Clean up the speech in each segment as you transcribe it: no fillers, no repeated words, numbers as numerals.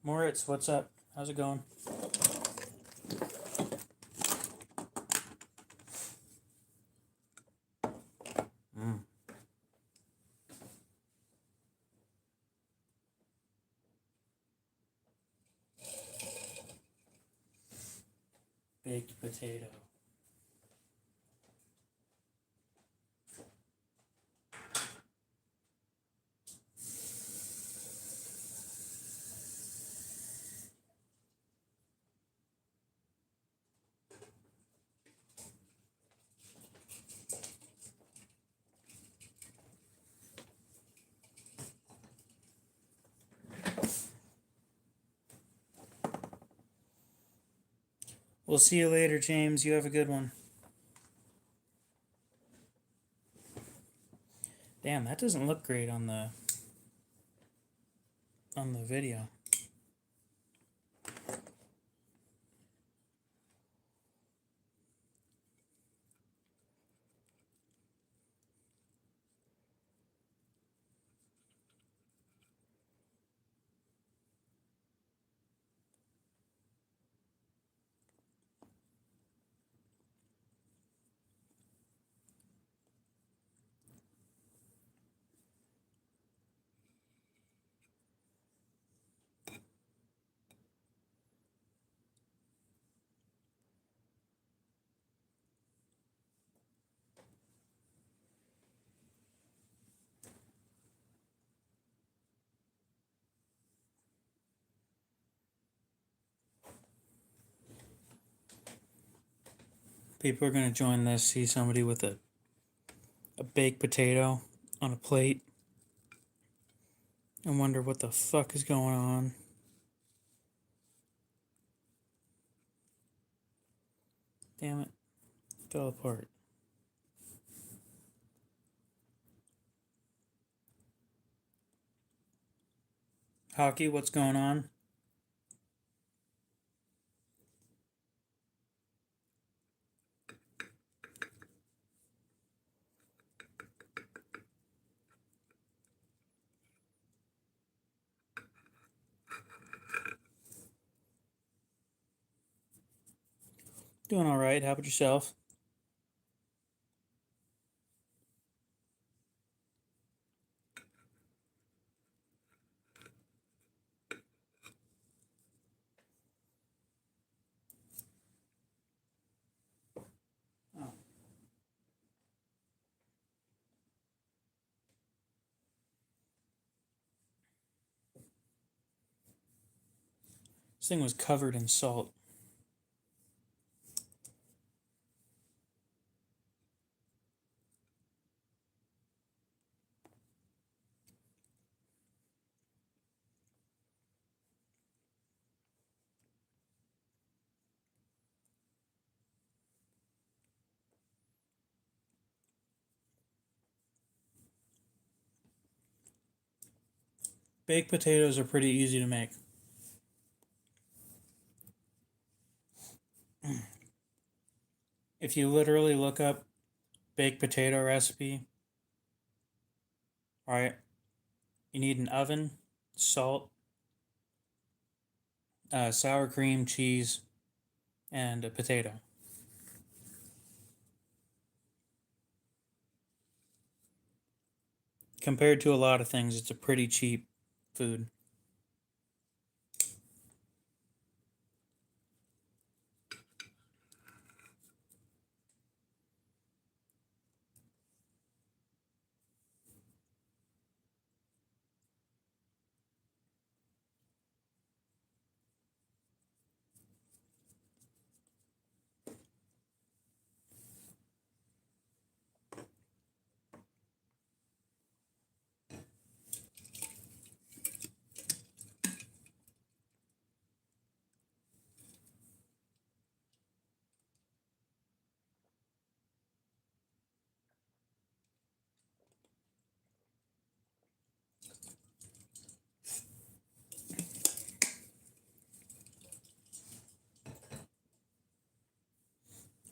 Moritz, what's up? How's it going? Mm. Baked potato. We'll see you later, James. You have a good one. Damn, that doesn't look great on the video. People are gonna join this, see somebody with a baked potato on a plate and wonder what the fuck is going on. Damn it. Fell apart. Hockey, what's going on? Doing all right. How about yourself? Oh. This thing was covered in salt. Baked potatoes are pretty easy to make. If you literally look up baked potato recipe, right, you need an oven, salt, sour cream, cheese, and a potato. Compared to a lot of things, it's a pretty cheap food.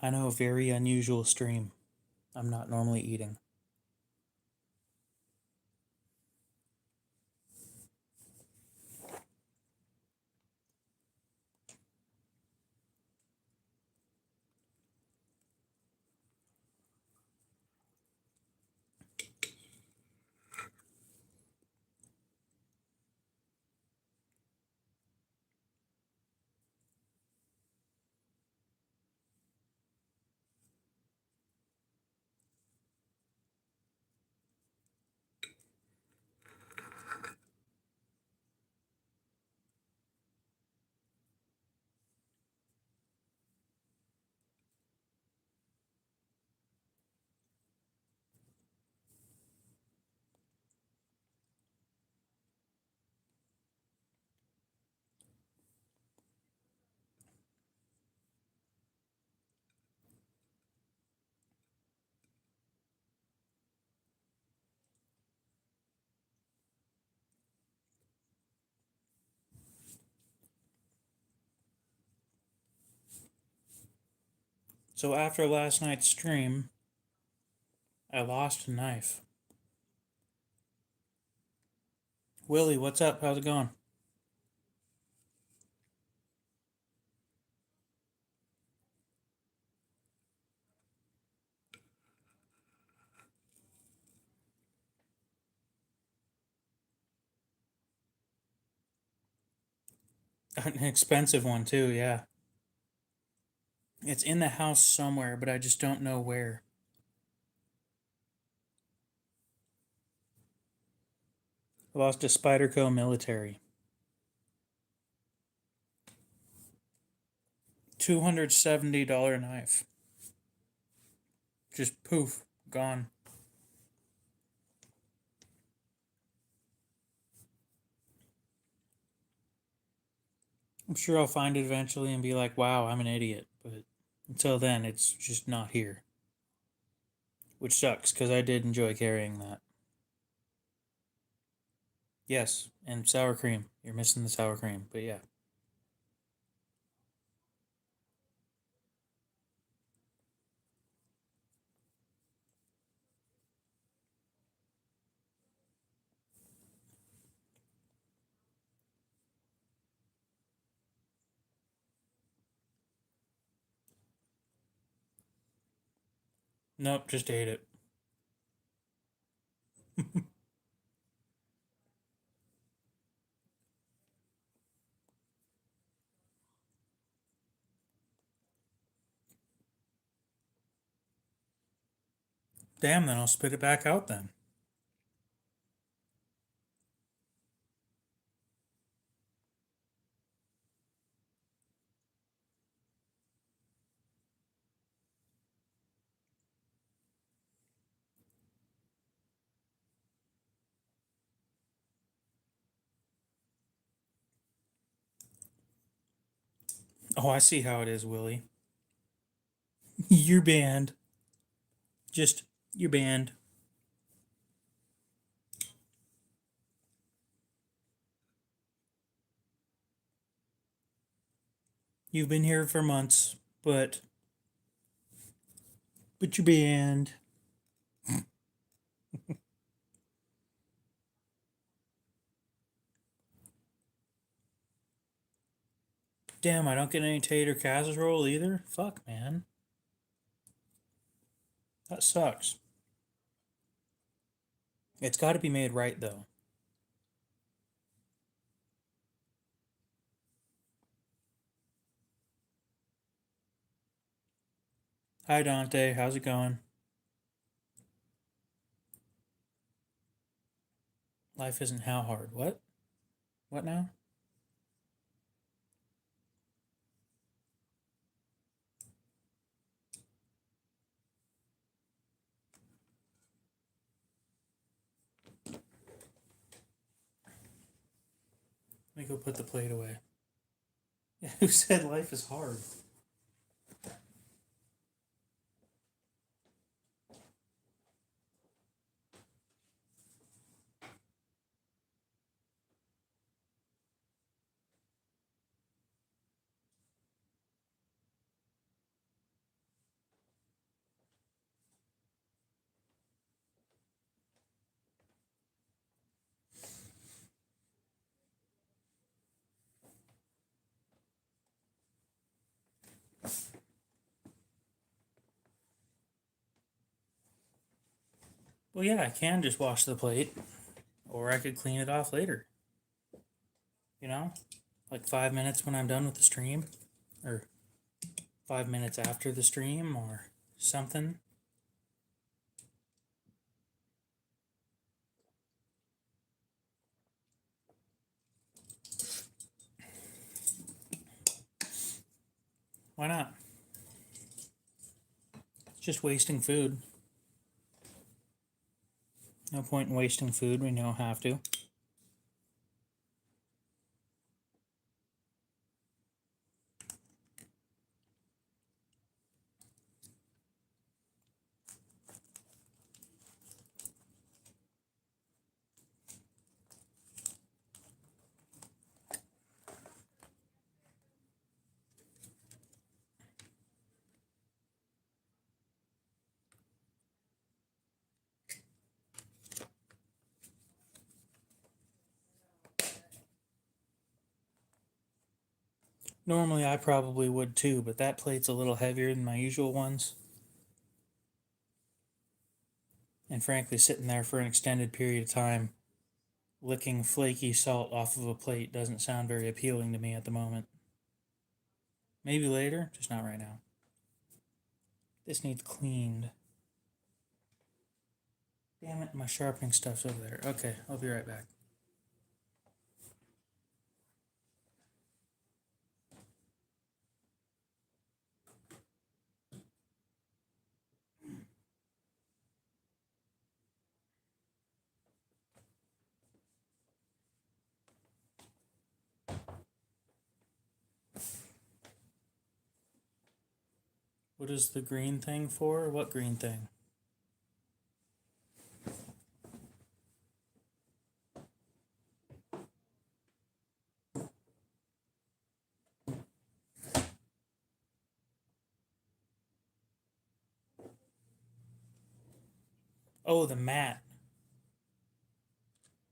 I know, a very unusual stream. I'm not normally eating. So after last night's stream, I lost a knife. Willie, what's up? How's it going? An expensive one too, yeah. It's in the house somewhere, but I just don't know where. I lost a Spyderco military. $270 knife. Just poof, gone. I'm sure I'll find it eventually and be like, wow, I'm an idiot. But until then, it's just not here. Which sucks, because I did enjoy carrying that. Yes, and sour cream. You're missing the sour cream, but yeah. Nope, just ate it. Damn, then I'll spit it back out then. Oh, I see how it is, Willie. You're banned. Just, you're banned. You've been here for months, but you're banned. Damn, I don't get any tater casserole either? Fuck, man. That sucks. It's got to be made right, though. Hi, Dante. How's it going? Life isn't how hard. What? What now? Let me go put the plate away. Who said life is hard? Well, yeah, I can just wash the plate, or I could clean it off later. You know? Like 5 minutes when I'm done with the stream, or 5 minutes after the stream, or something. Why not? It's just wasting food. No point in wasting food when you don't have to. Normally I probably would too, but that plate's a little heavier than my usual ones. And frankly, sitting there for an extended period of time, licking flaky salt off of a plate doesn't sound very appealing to me at the moment. Maybe later, just not right now. This needs cleaned. Damn it, my sharpening stuff's over there. Okay, I'll be right back. What is the green thing for? What green thing? Oh, the mat.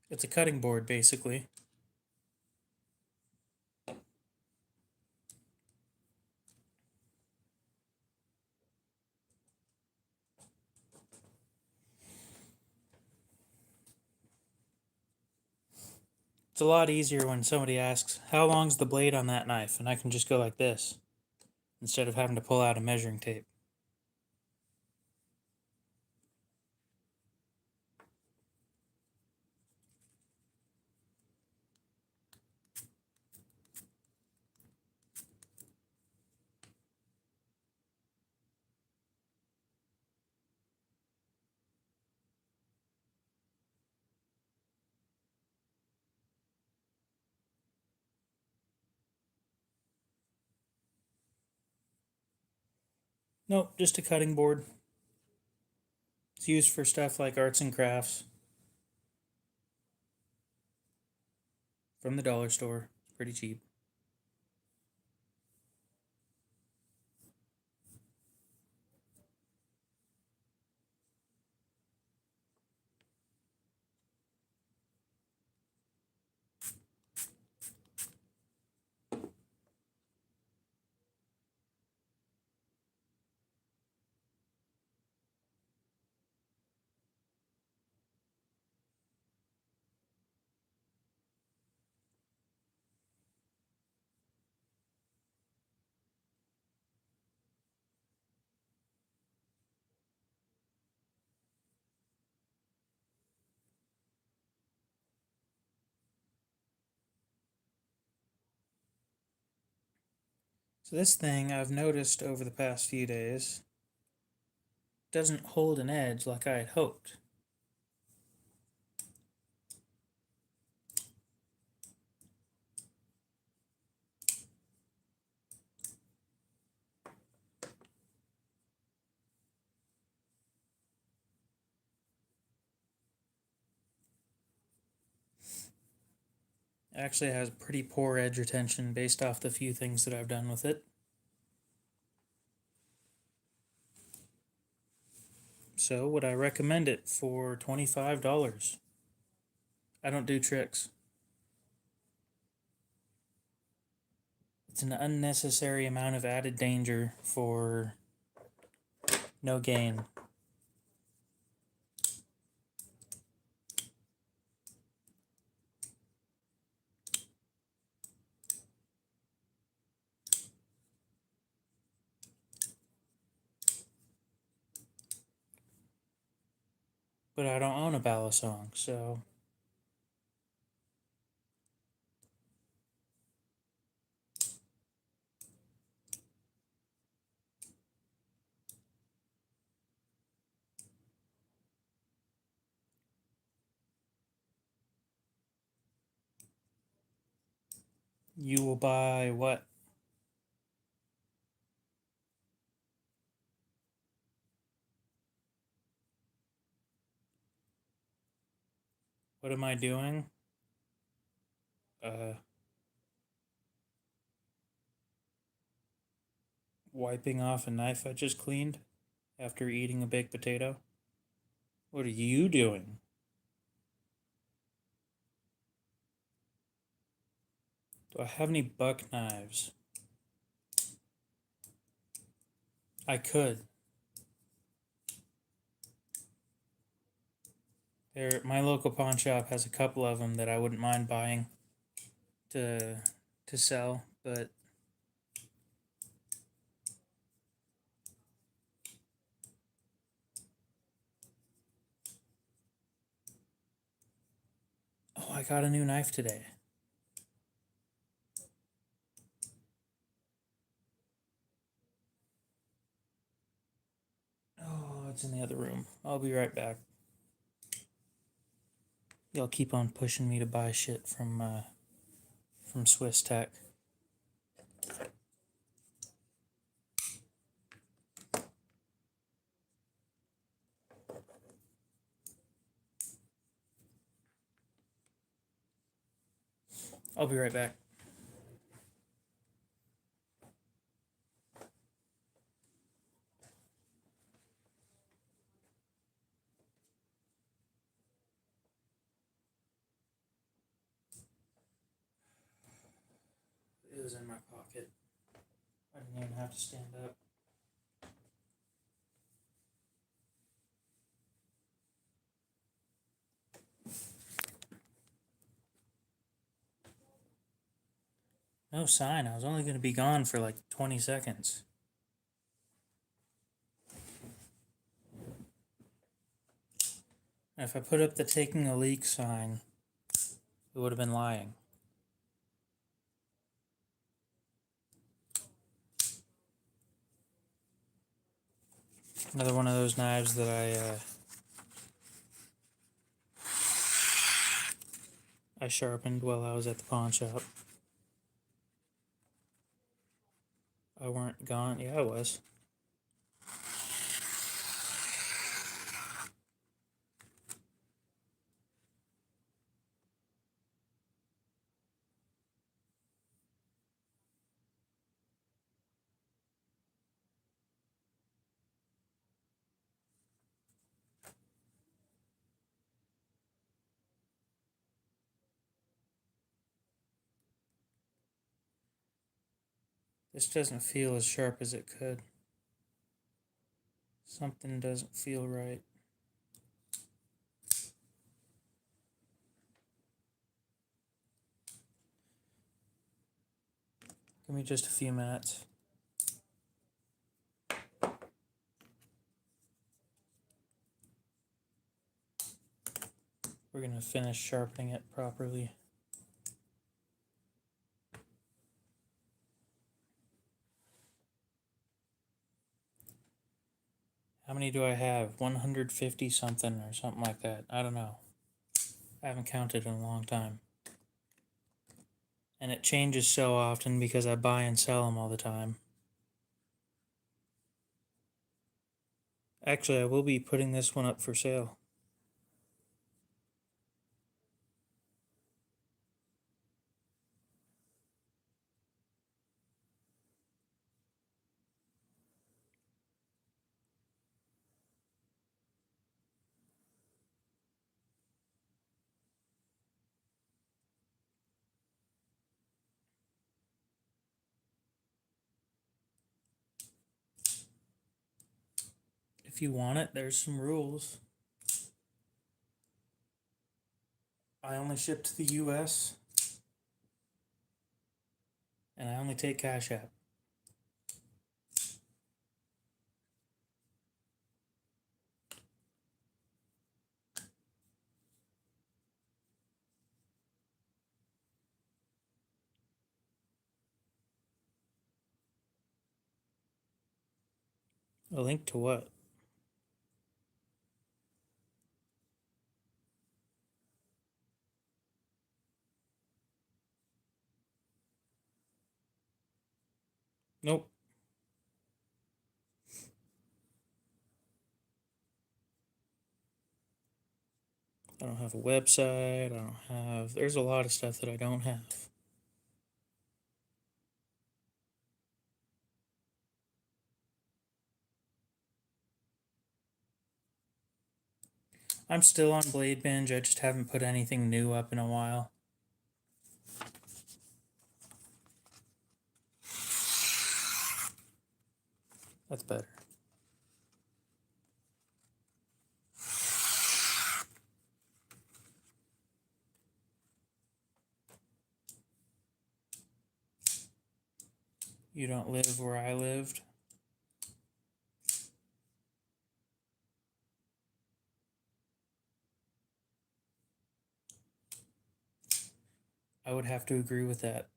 It's a cutting board, basically. It's a lot easier when somebody asks, how long's the blade on that knife? And I can just go like this, instead of having to pull out a measuring tape. Nope, just a cutting board. It's used for stuff like arts and crafts. From the dollar store. It's pretty cheap. So this thing I've noticed over the past few days doesn't hold an edge like I had hoped. It actually has pretty poor edge retention based off the few things that I've done with it. So would I recommend it for $25? I don't do tricks. It's an unnecessary amount of added danger for no gain. But I don't own a balisong, so you will buy what? What am I doing? Wiping off a knife I just cleaned after eating a baked potato? What are you doing? Do I have any buck knives? I could. My local pawn shop has a couple of them that I wouldn't mind buying to sell, but oh, I got a new knife today. Oh, it's in the other room. I'll be right back. Y'all keep on pushing me to buy shit from Swiss Tech. I'll be right back. It was in my pocket. I didn't even have to stand up. No sign. I was only going to be gone for like 20 seconds. And if I put up the taking a leak sign, it would have been lying. Another one of those knives that I sharpened while I was at the pawn shop. I weren't gone. Yeah, I was. This doesn't feel as sharp as it could. Something doesn't feel right. Give me just a few minutes. We're going to finish sharpening it properly. How many do I have? 150 something or something like that. I don't know. I haven't counted in a long time. And it changes so often because I buy and sell them all the time. Actually, I will be putting this one up for sale. If you want it, there's some rules. I only ship to the US, and I only take Cash App. A link to what? Nope. I don't have a website. I don't have... There's a lot of stuff that I don't have. I'm still on Blade Binge. I just haven't put anything new up in a while. That's better. You don't live where I lived. I would have to agree with that.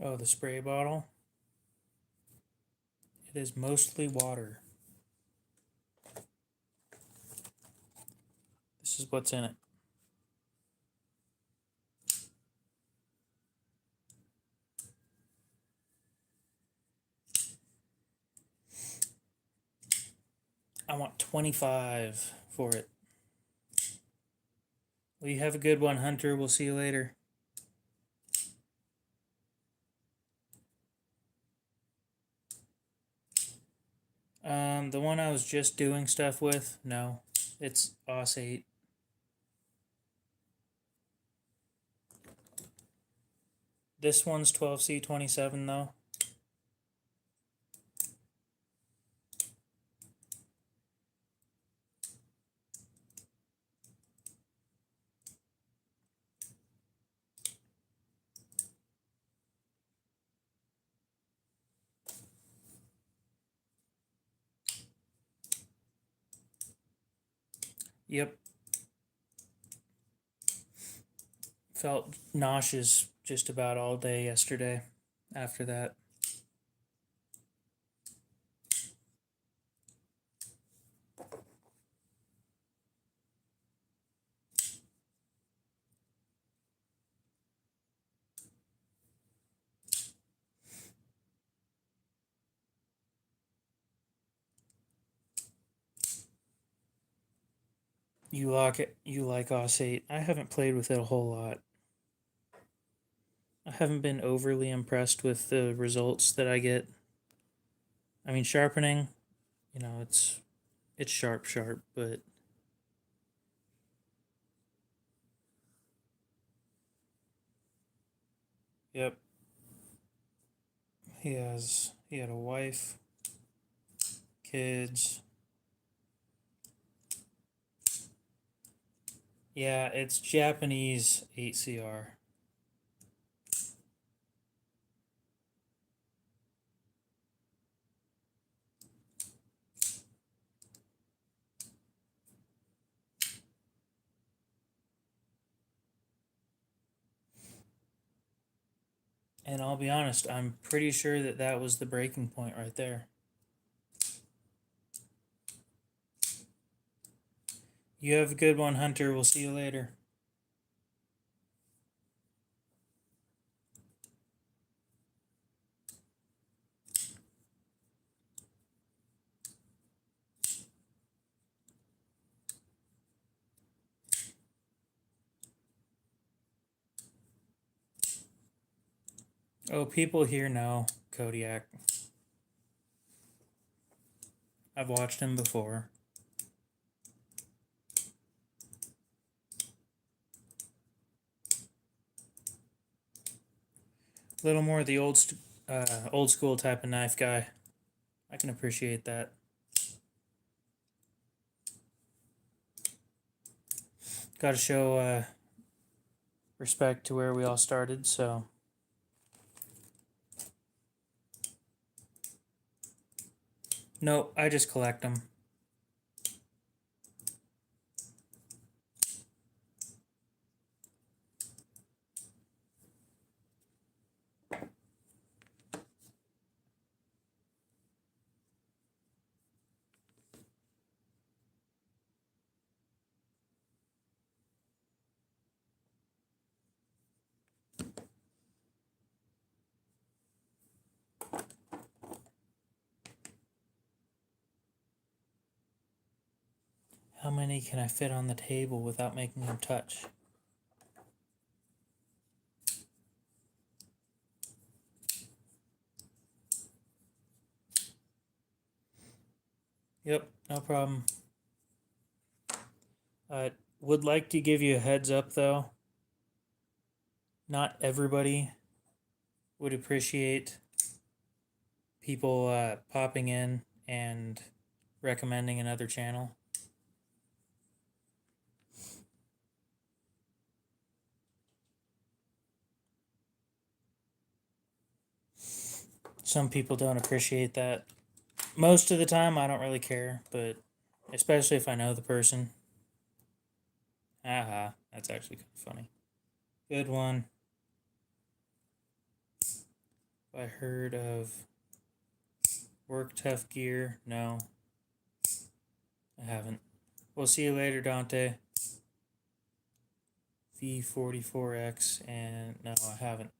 Oh, the spray bottle? It is mostly water. This is what's in it. I want 25 for it. Well, you have a good one, Hunter. We'll see you later. The one I was just doing stuff with, no. It's OS 8. This one's 12C27 though. Yep. Felt nauseous just about all day yesterday after that. You like it? You like OS 8? I haven't played with it a whole lot. I haven't been overly impressed with the results that I get. I mean, sharpening, you know, it's sharp, but yep. He had a wife, kids. Yeah, it's Japanese 8CR. And I'll be honest, I'm pretty sure that that was the breaking point right there. You have a good one, Hunter. We'll see you later. Oh, people here know Kodiak. I've watched him before. A little more the old school type of knife guy. I can appreciate that. Got to show respect to where we all started, so. Nope, I just collect them. How many can I fit on the table without making them touch? Yep, no problem. Would like to give you a heads up though. Not everybody would appreciate people popping in and recommending another channel. Some people don't appreciate that. Most of the time, I don't really care, but especially if I know the person. Aha, that's actually kind of funny. Good one. I heard of Work Tough Gear. No, I haven't. We'll see you later, Dante. V44X, and no, I haven't.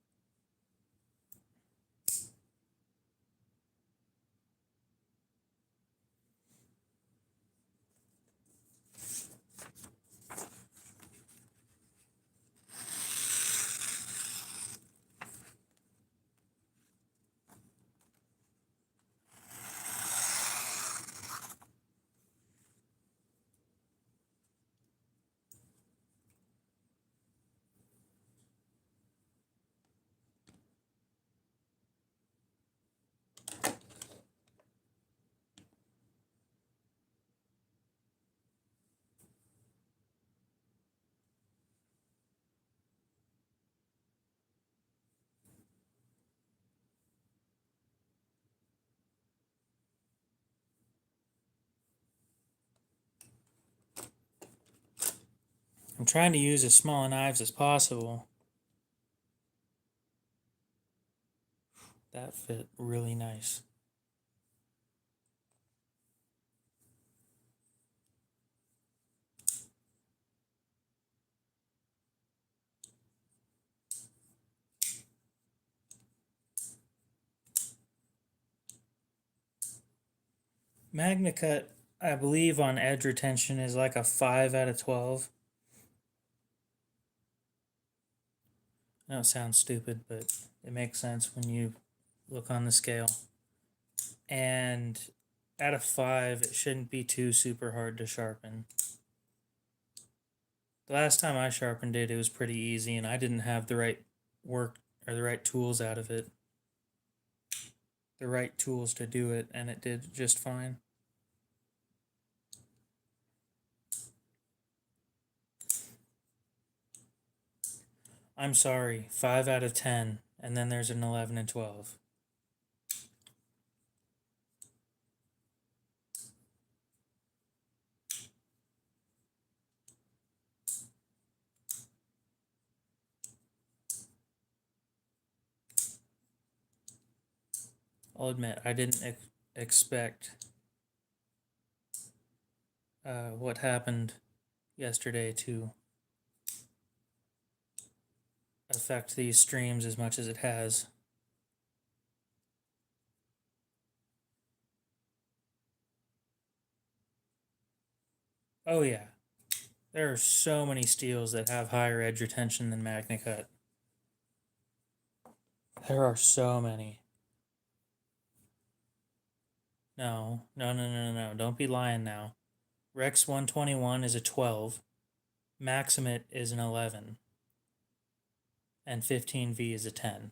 I'm trying to use as small knives as possible. That fit really nice. MagnaCut, I believe, on edge retention is like a 5 out of 12. I know it sounds stupid, but it makes sense when you look on the scale. And out of 5, it shouldn't be too super hard to sharpen. The last time I sharpened it, it was pretty easy, and I didn't have the right work or the right tools out of it. The right tools to do it, and it did just fine. I'm sorry, 5 out of 10, and then there's an 11 and 12. I'll admit, I didn't expect what happened yesterday to affect these streams as much as it has. Oh yeah, there are so many steels that have higher edge retention than MagnaCut. There are so many. No, no, no, no, no, no. Don't be lying now. Rex 121 is a 12. Maximate is an 11. And 15V is a 10.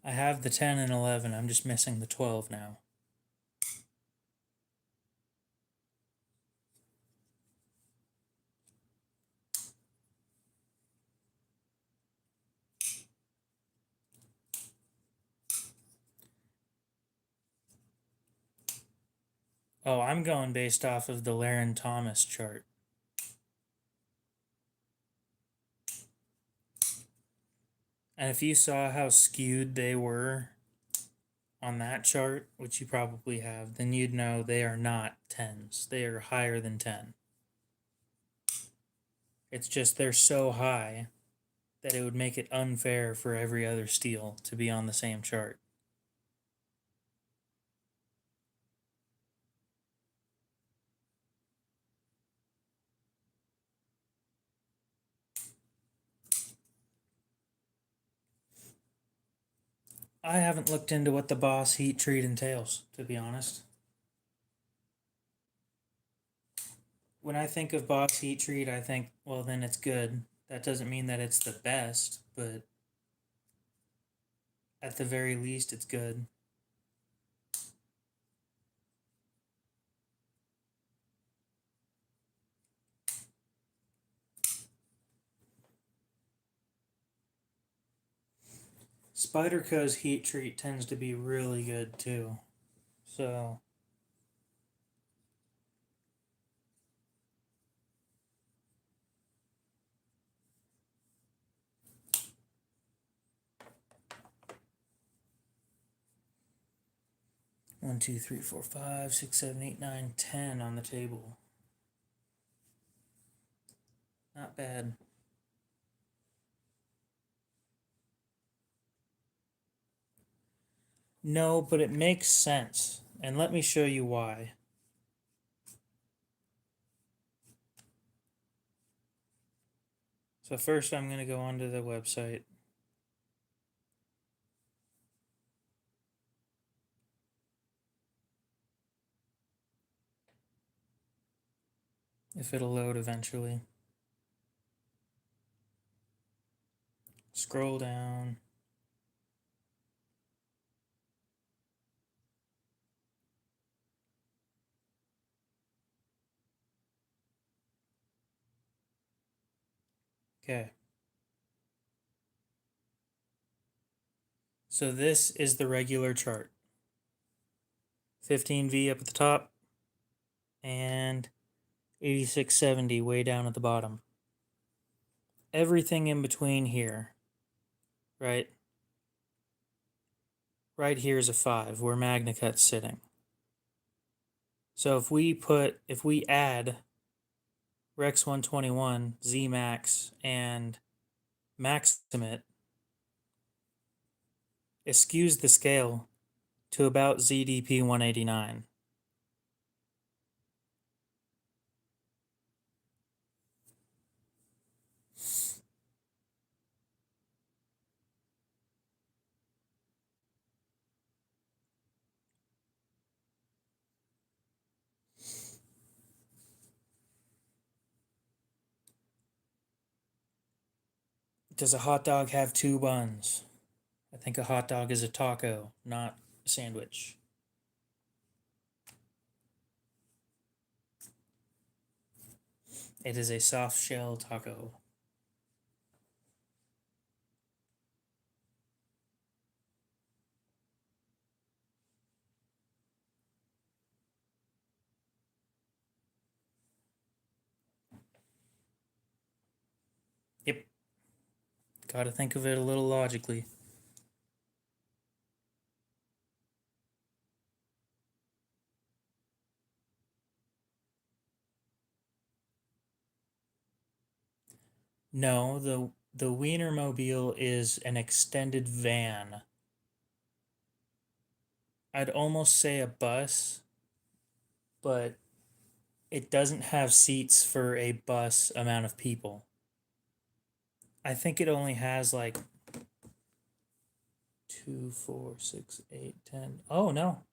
I have the 10 and 11. I'm just missing the 12 now. Oh, I'm going based off of the Laren Thomas chart. And if you saw how skewed they were on that chart, which you probably have, then you'd know they are not 10s. They are higher than 10. It's just they're so high that it would make it unfair for every other steel to be on the same chart. I haven't looked into what the Boss heat treat entails, to be honest. When I think of Boss heat treat, I think, well, then it's good. That doesn't mean that it's the best, but at the very least, it's good. Spyderco's heat treat tends to be really good too. So, one, two, three, four, five, 6, 7, 8, 9, 10 on the table. Not bad. No, but it makes sense. And let me show you why. So first I'm going to go onto the website. If it'll load eventually. Scroll down. Okay. So this is the regular chart. 15V up at the top and 8670 way down at the bottom. Everything in between here, right? Right here is a 5 where MagnaCut's sitting. So if we add Rex 121, Z-Max, and Maximate, it skews the scale to about ZDP 189. Does a hot dog have 2 buns? I think a hot dog is a taco, not a sandwich. It is a soft shell taco. Yep. Gotta think of it a little logically. No, the Wienermobile is an extended van. I'd almost say a bus, but it doesn't have seats for a bus amount of people. I think it only has like 2, 4, 6, 8, 10. Oh, no.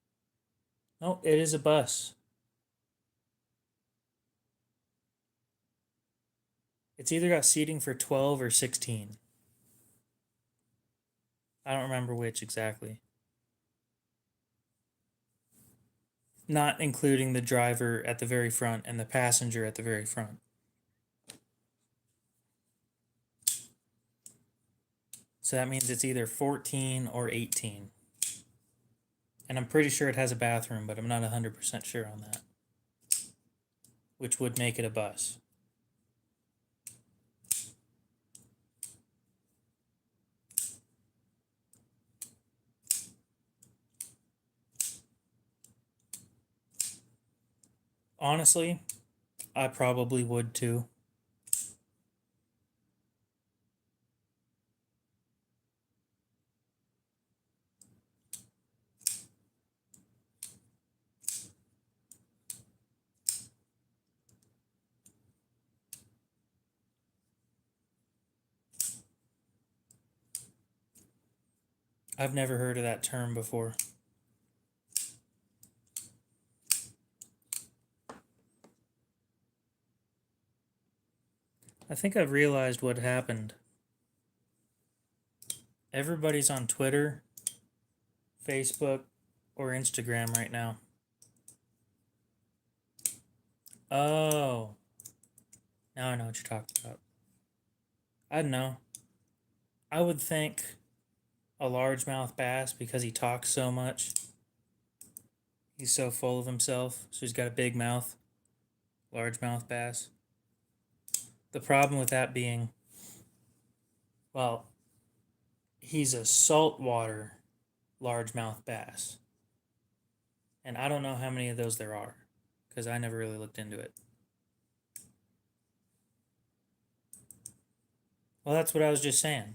No, it is a bus. It's either got seating for 12 or 16. I don't remember which exactly. Not including the driver at the very front and the passenger at the very front. So that means it's either 14 or 18. And I'm pretty sure it has a bathroom, but I'm not 100% sure on that. Which would make it a bus. Honestly, I probably would too. I've never heard of that term before. I think I've realized what happened. Everybody's on Twitter, Facebook, or Instagram right now. Oh, now I know what you're talking about. I don't know. I would think a largemouth bass, because he talks so much, he's so full of himself, so he's got a big mouth. Largemouth bass. The problem with that being, well, he's a saltwater largemouth bass. And I don't know how many of those there are, because I never really looked into it. Well, that's what I was just saying.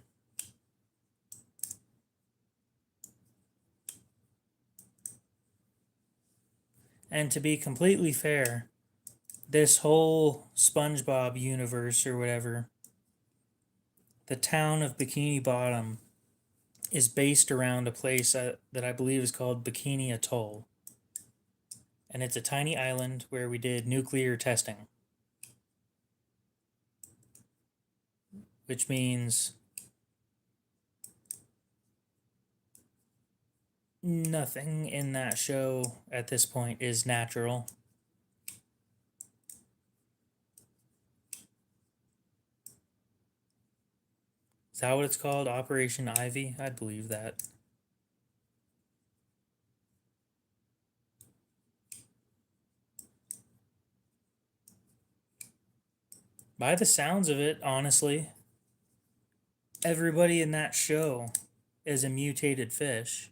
And to be completely fair, this whole SpongeBob universe or whatever, the town of Bikini Bottom is based around a place that I believe is called Bikini Atoll. And it's a tiny island where we did nuclear testing. Which means nothing in that show at this point is natural. Is that what it's called? Operation Ivy? I'd believe that. By the sounds of it, honestly, everybody in that show is a mutated fish.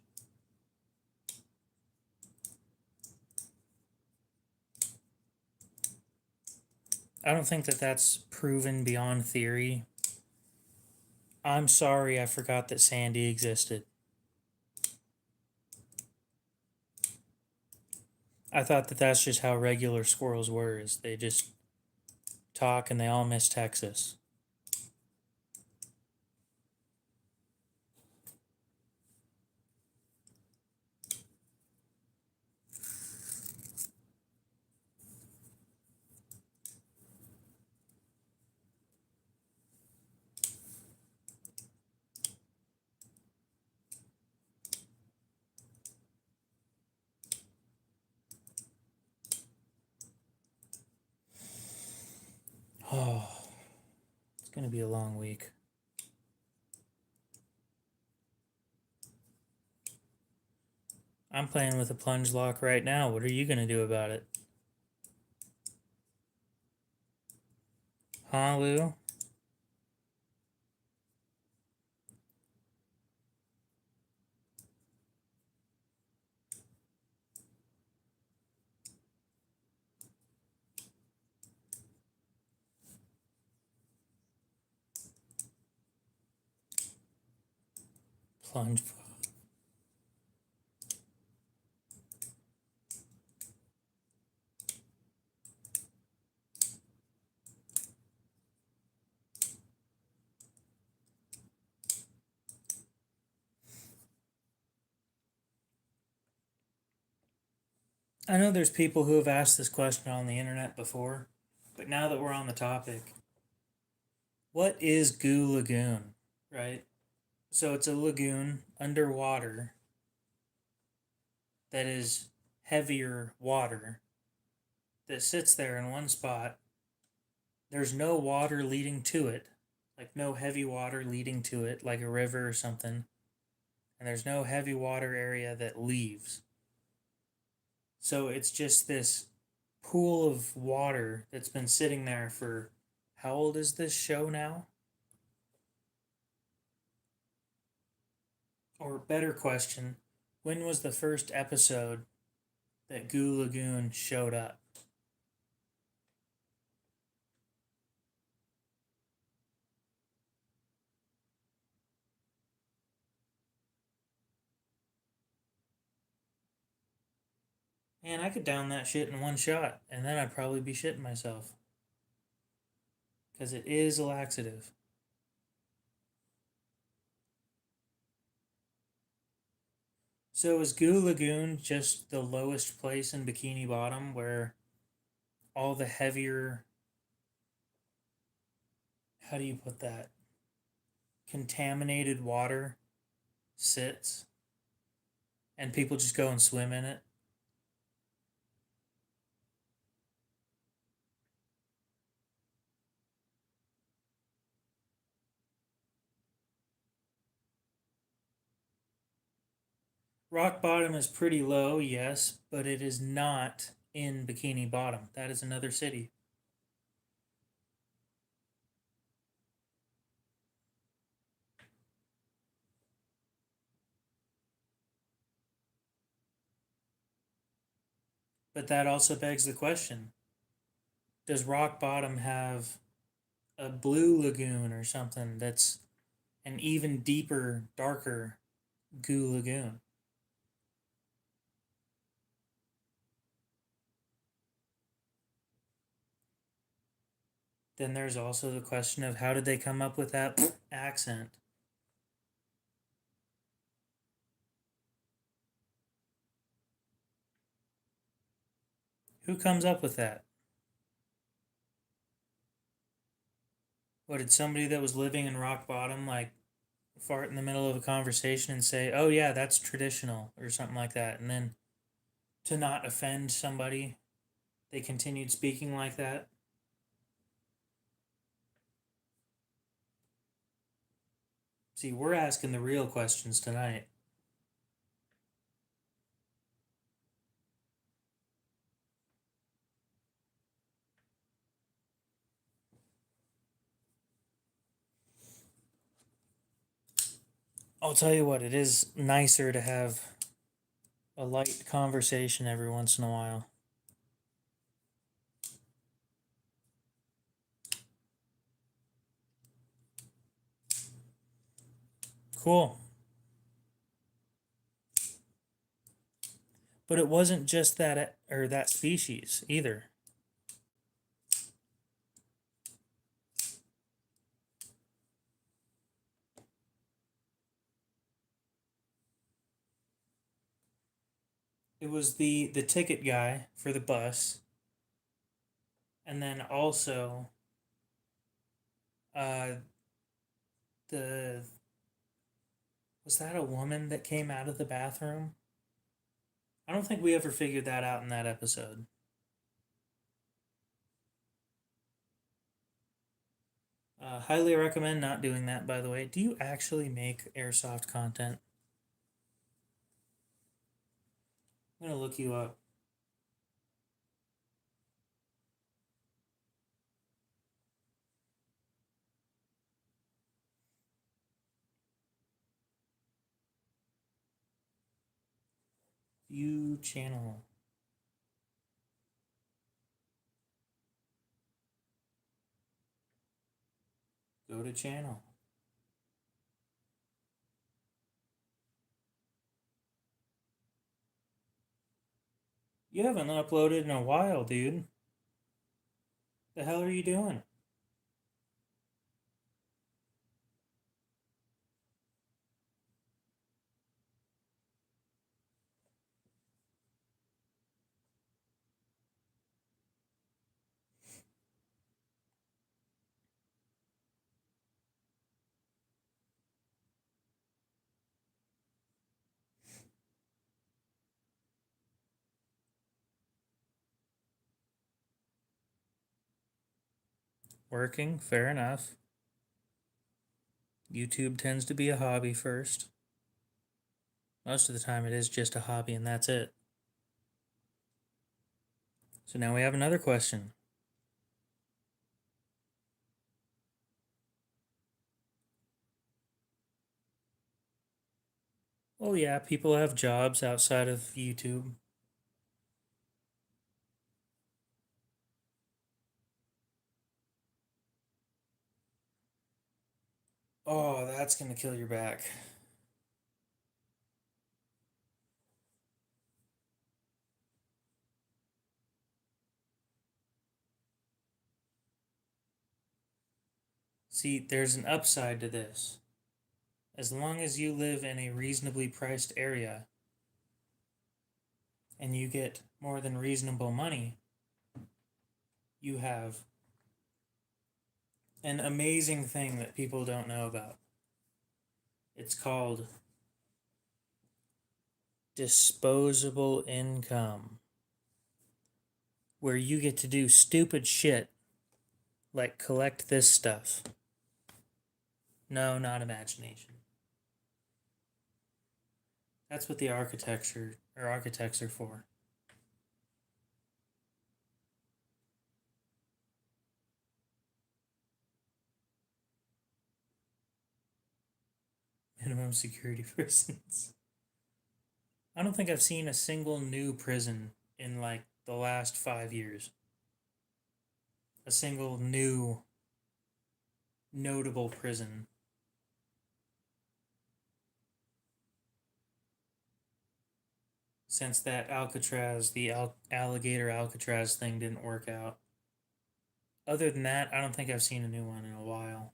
I don't think that that's proven beyond theory. I'm sorry, I forgot that Sandy existed. I thought that that's just how regular squirrels were, is they just talk and they all miss Texas. Oh, it's going to be a long week. I'm playing with a plunge lock right now. What are you going to do about it? Huh, Lou? Plunge. I know there's people who have asked this question on the internet before, but now that we're on the topic, what is Goo Lagoon, right? So it's a lagoon underwater that is heavier water that sits there in one spot. There's no water leading to it, like no heavy water leading to it, like a river or something. And there's no heavy water area that leaves. So it's just this pool of water that's been sitting there for how old is this show now? Or better question, when was the first episode that Goo Lagoon showed up? And I could down that shit in one shot, and then I'd probably be shitting myself. Because it is a laxative. So is Goo Lagoon just the lowest place in Bikini Bottom where all the heavier, how do you put that? Contaminated water sits and people just go and swim in it? Rock Bottom is pretty low, yes, but it is not in Bikini Bottom. That is another city. But that also begs the question, does Rock Bottom have a blue lagoon or something that's an even deeper, darker Goo Lagoon? Then there's also the question of how did they come up with that accent? Who comes up with that? What, did somebody that was living in Rock Bottom like fart in the middle of a conversation and say, "Oh yeah, that's traditional" or something like that, and then to not offend somebody, they continued speaking like that? See, we're asking the real questions tonight. I'll tell you what, it is nicer to have a light conversation every once in a while. Cool. But it wasn't just that or that species either. It was the ticket guy for the bus, and then also uh the was that a woman that came out of the bathroom? I don't think we ever figured that out in that episode. Highly recommend not doing that, by the way. Do you actually make airsoft content? I'm gonna look you up. View channel. Go to channel. You haven't uploaded in a while, dude. The hell are you doing? Working, fair enough. YouTube tends to be a hobby first. Most of the time, it is just a hobby, and that's it. So now we have another question. Oh, yeah, people have jobs outside of YouTube. Oh, that's gonna kill your back. See, there's an upside to this. As long as you live in a reasonably priced area and you get more than reasonable money, you have an amazing thing that people don't know about. It's called disposable income, where you get to do stupid shit like collect this stuff. No, not imagination. That's what the architecture or architects are for. Minimum security prisons. I don't think I've seen a single new prison in like the last 5 years. A single new notable prison. Since that Alcatraz, the alligator Alcatraz thing didn't work out. Other than that, I don't think I've seen a new one in a while.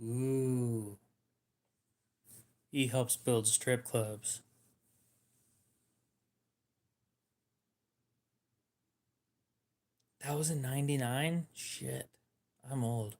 Ooh. He helps build strip clubs. That was in 99? Shit. I'm old.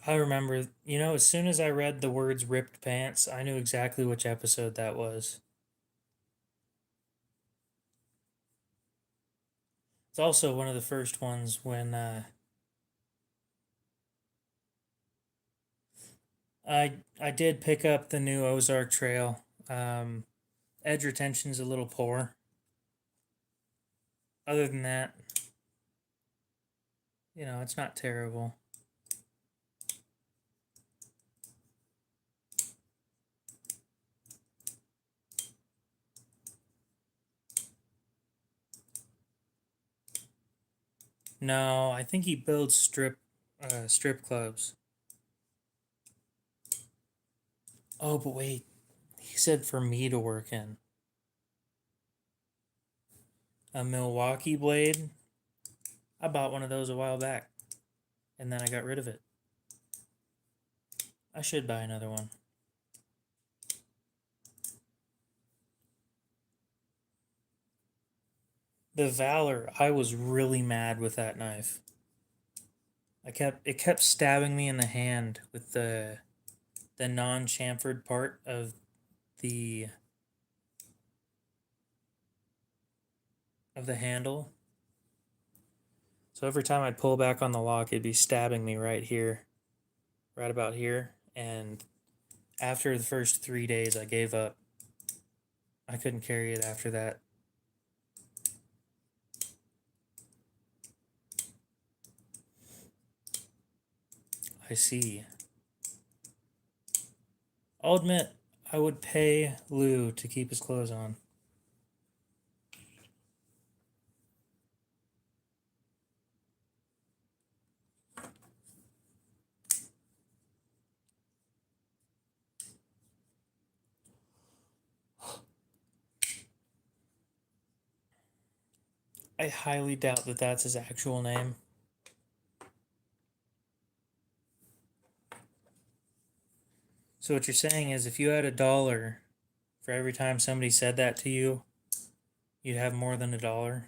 I remember, as soon as I read the words ripped pants, I knew exactly which episode that was. It's also one of the first ones when I did pick up the new Ozark Trail. Edge retention's a little poor. Other than that, it's not terrible. No, I think he builds strip clubs. Oh, but wait, he said for me to work in a Milwaukee blade. I bought one of those a while back, and then I got rid of it. I should buy another one. The Valor, I was really mad with that knife. It kept stabbing me in the hand with the non-chamfered part of the handle. So every time I'd pull back on the lock, it'd be stabbing me right here, right about here. And after the first 3 days, I gave up. I couldn't carry it after that. I see. I'll admit, I would pay Lou to keep his clothes on. I highly doubt that that's his actual name. So what you're saying is if you had $1 for every time somebody said that to you, you'd have more than $1?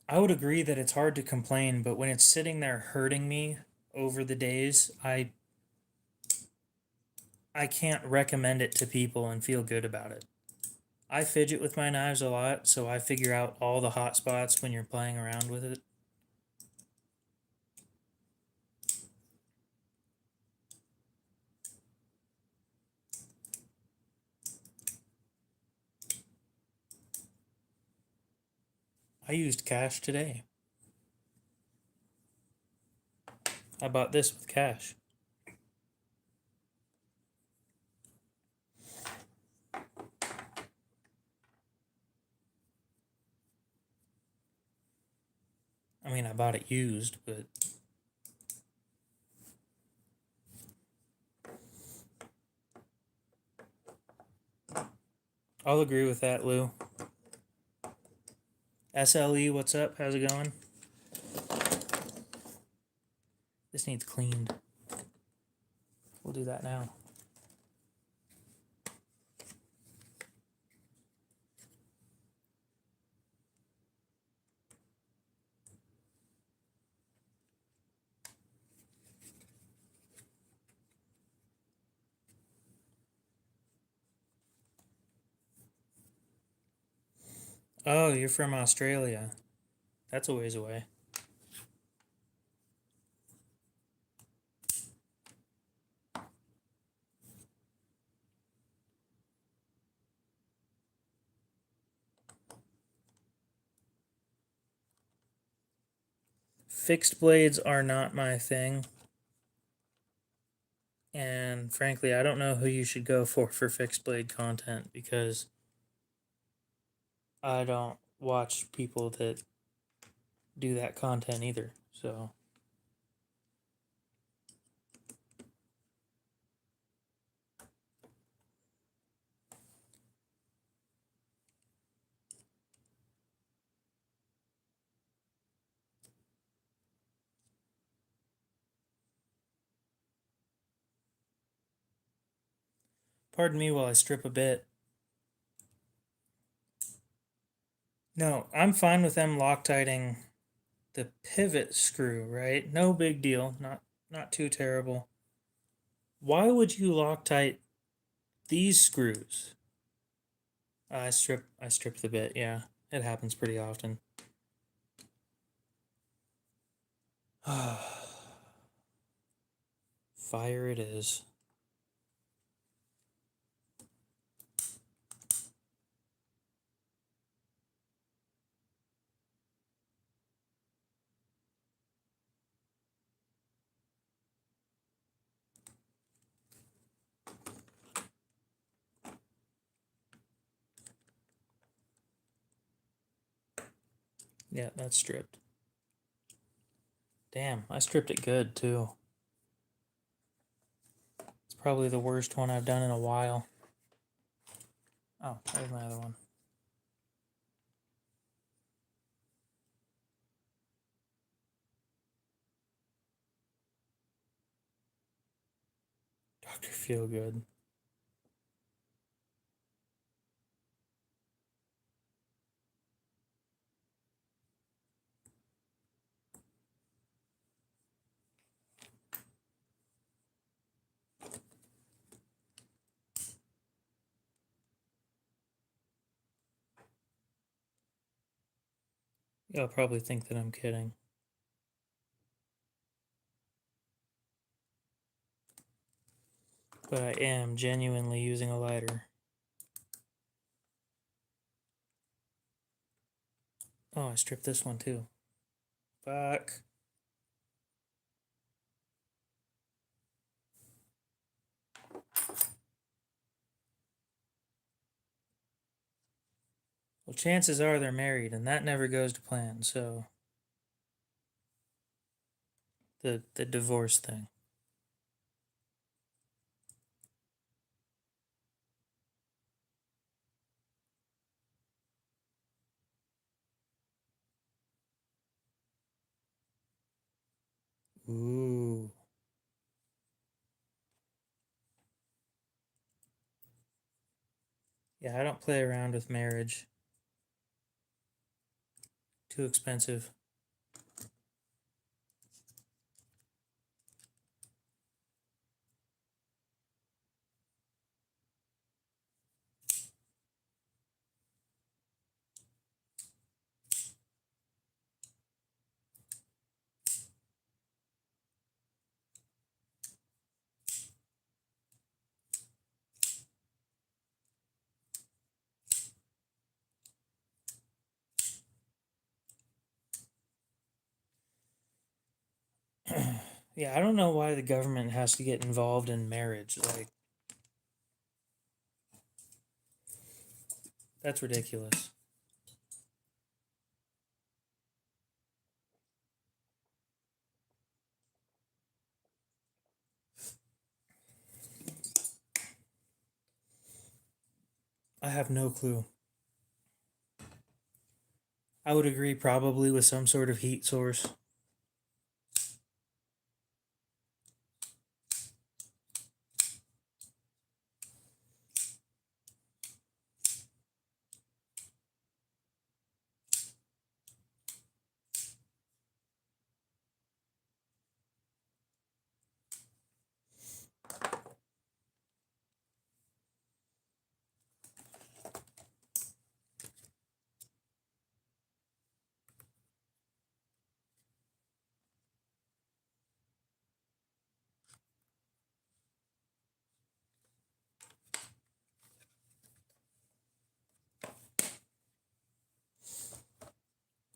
I would agree that it's hard to complain, but when it's sitting there hurting me over the days, I can't recommend it to people and feel good about it. I fidget with my knives a lot, so I figure out all the hot spots when you're playing around with it. I used cash today. I bought this with cash. I mean, I bought it used, but I'll agree with that, Lou. SLE, what's up? How's it going? This needs cleaned. We'll do that now. Oh, you're from Australia. That's a ways away. Fixed blades are not my thing. And frankly, I don't know who you should go for fixed blade content because I don't watch people that do that content either. So pardon me while I strip a bit. No, I'm fine with them Loctiting the pivot screw, right? No big deal. Not too terrible. Why would you Loctite these screws? I strip the bit, yeah. It happens pretty often. Fire it is. Yeah, that's stripped. Damn, I stripped it good too. It's probably the worst one I've done in a while. Oh, there's my other one. Dr. Feelgood. You'll probably think that I'm kidding. But I am genuinely using a lighter. Oh, I stripped this one too. Fuck. Well, chances are they're married, and that never goes to plan, so. The divorce thing. Ooh. Yeah, I don't play around with marriage. Too expensive. Yeah, I don't know why the government has to get involved in marriage. Like, that's ridiculous. I have no clue. I would agree probably with some sort of heat source.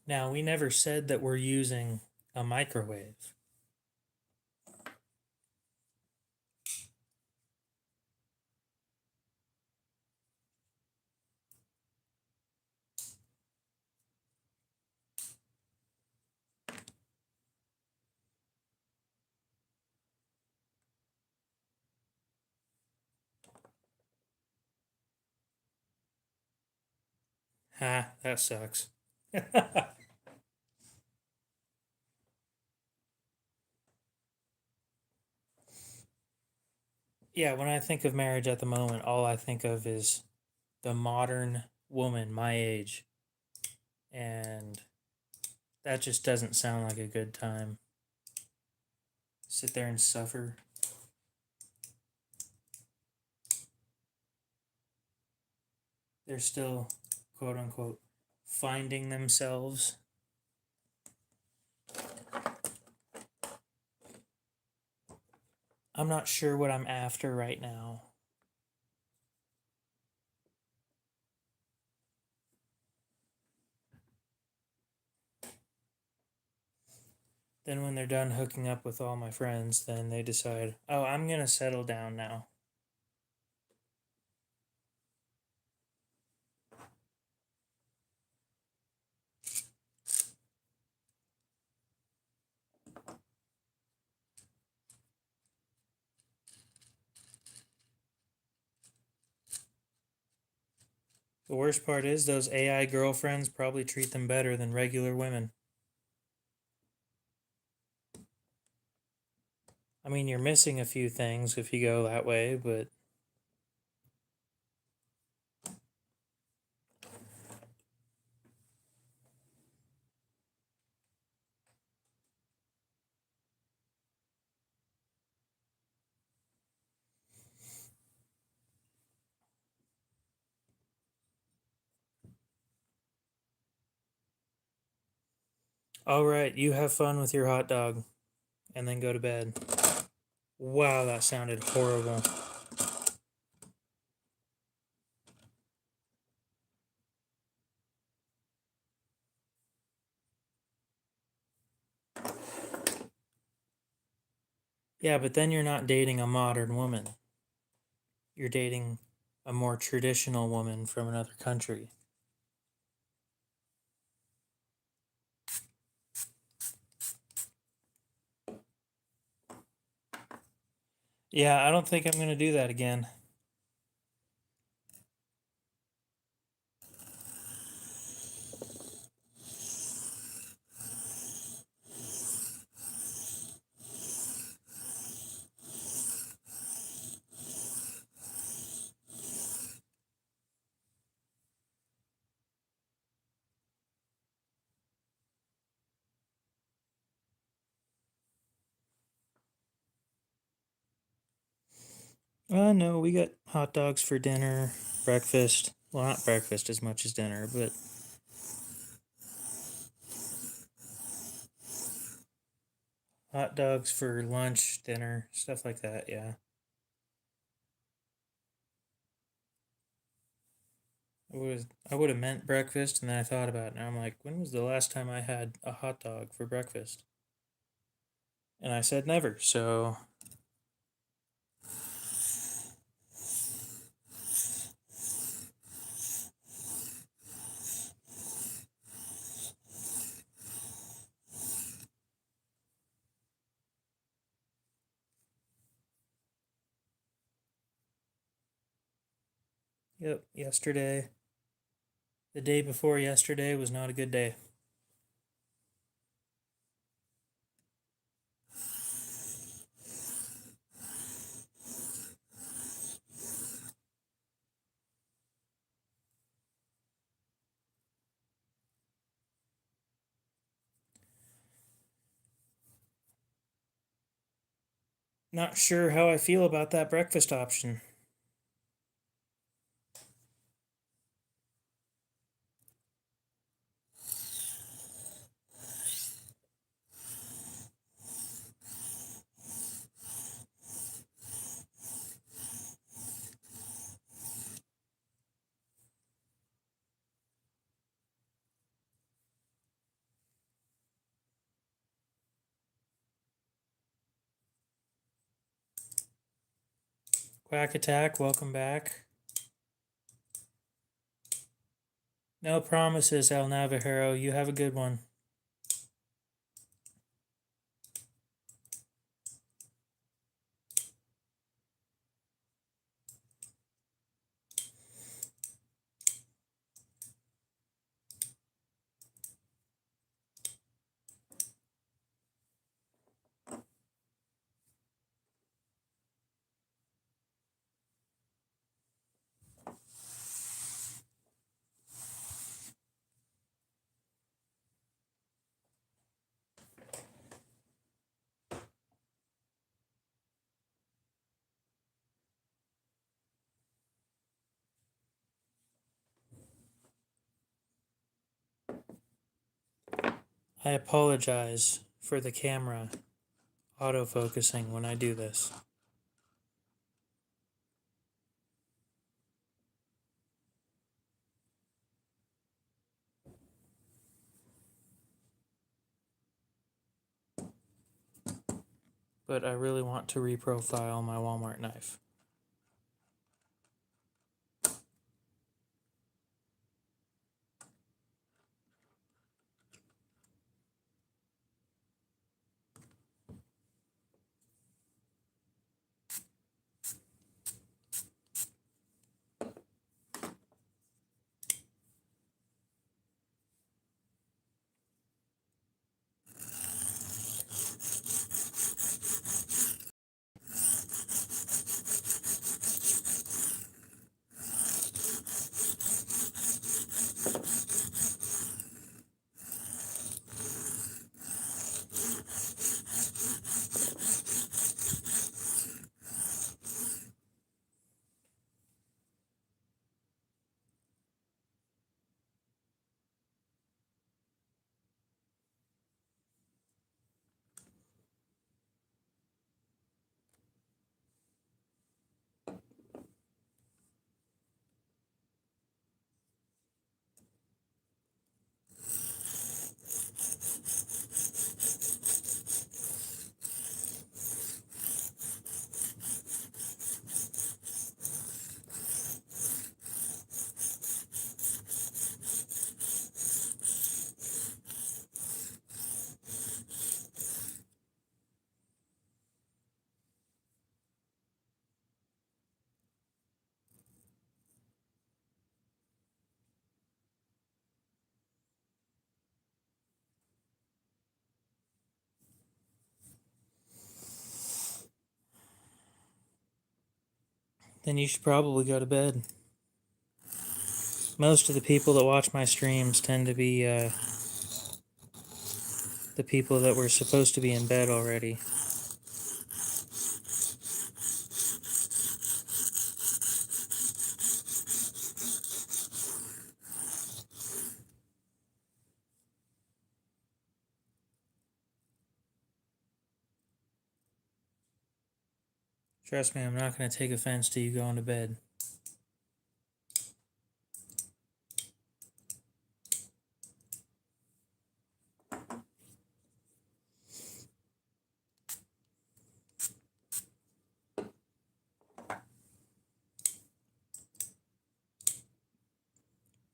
Now, we never said that we're using a microwave. Ha, that sucks. Yeah, when I think of marriage at the moment, all I think of is the modern woman my age. And that just doesn't sound like a good time. Sit there and suffer. They're still, quote unquote, finding themselves. I'm not sure what I'm after right now. Then, when they're done hooking up with all my friends, then they decide, oh, I'm going to settle down now. The worst part is those AI girlfriends probably treat them better than regular women. I mean, you're missing a few things if you go that way, but all right, you have fun with your hot dog and then go to bed. Wow, that sounded horrible. Yeah, but then you're not dating a modern woman. You're dating a more traditional woman from another country. Yeah, I don't think I'm going to do that again. No, we got hot dogs for dinner, breakfast. Well, not breakfast as much as dinner, but hot dogs for lunch, dinner, stuff like that, yeah. I would have meant breakfast, and then I thought about it, and I'm like, when was the last time I had a hot dog for breakfast? And I said never, so... Yep, yesterday. The day before yesterday was not a good day. Not sure how I feel about that breakfast option. Quack Attack, welcome back. No promises, El Navajero. You have a good one. I apologize for the camera autofocusing when I do this. But I really want to reprofile my Walmart knife. Then you should probably go to bed. Most of the people that watch my streams tend to be the people that were supposed to be in bed already. Trust me, I'm not going to take offense to you going to bed.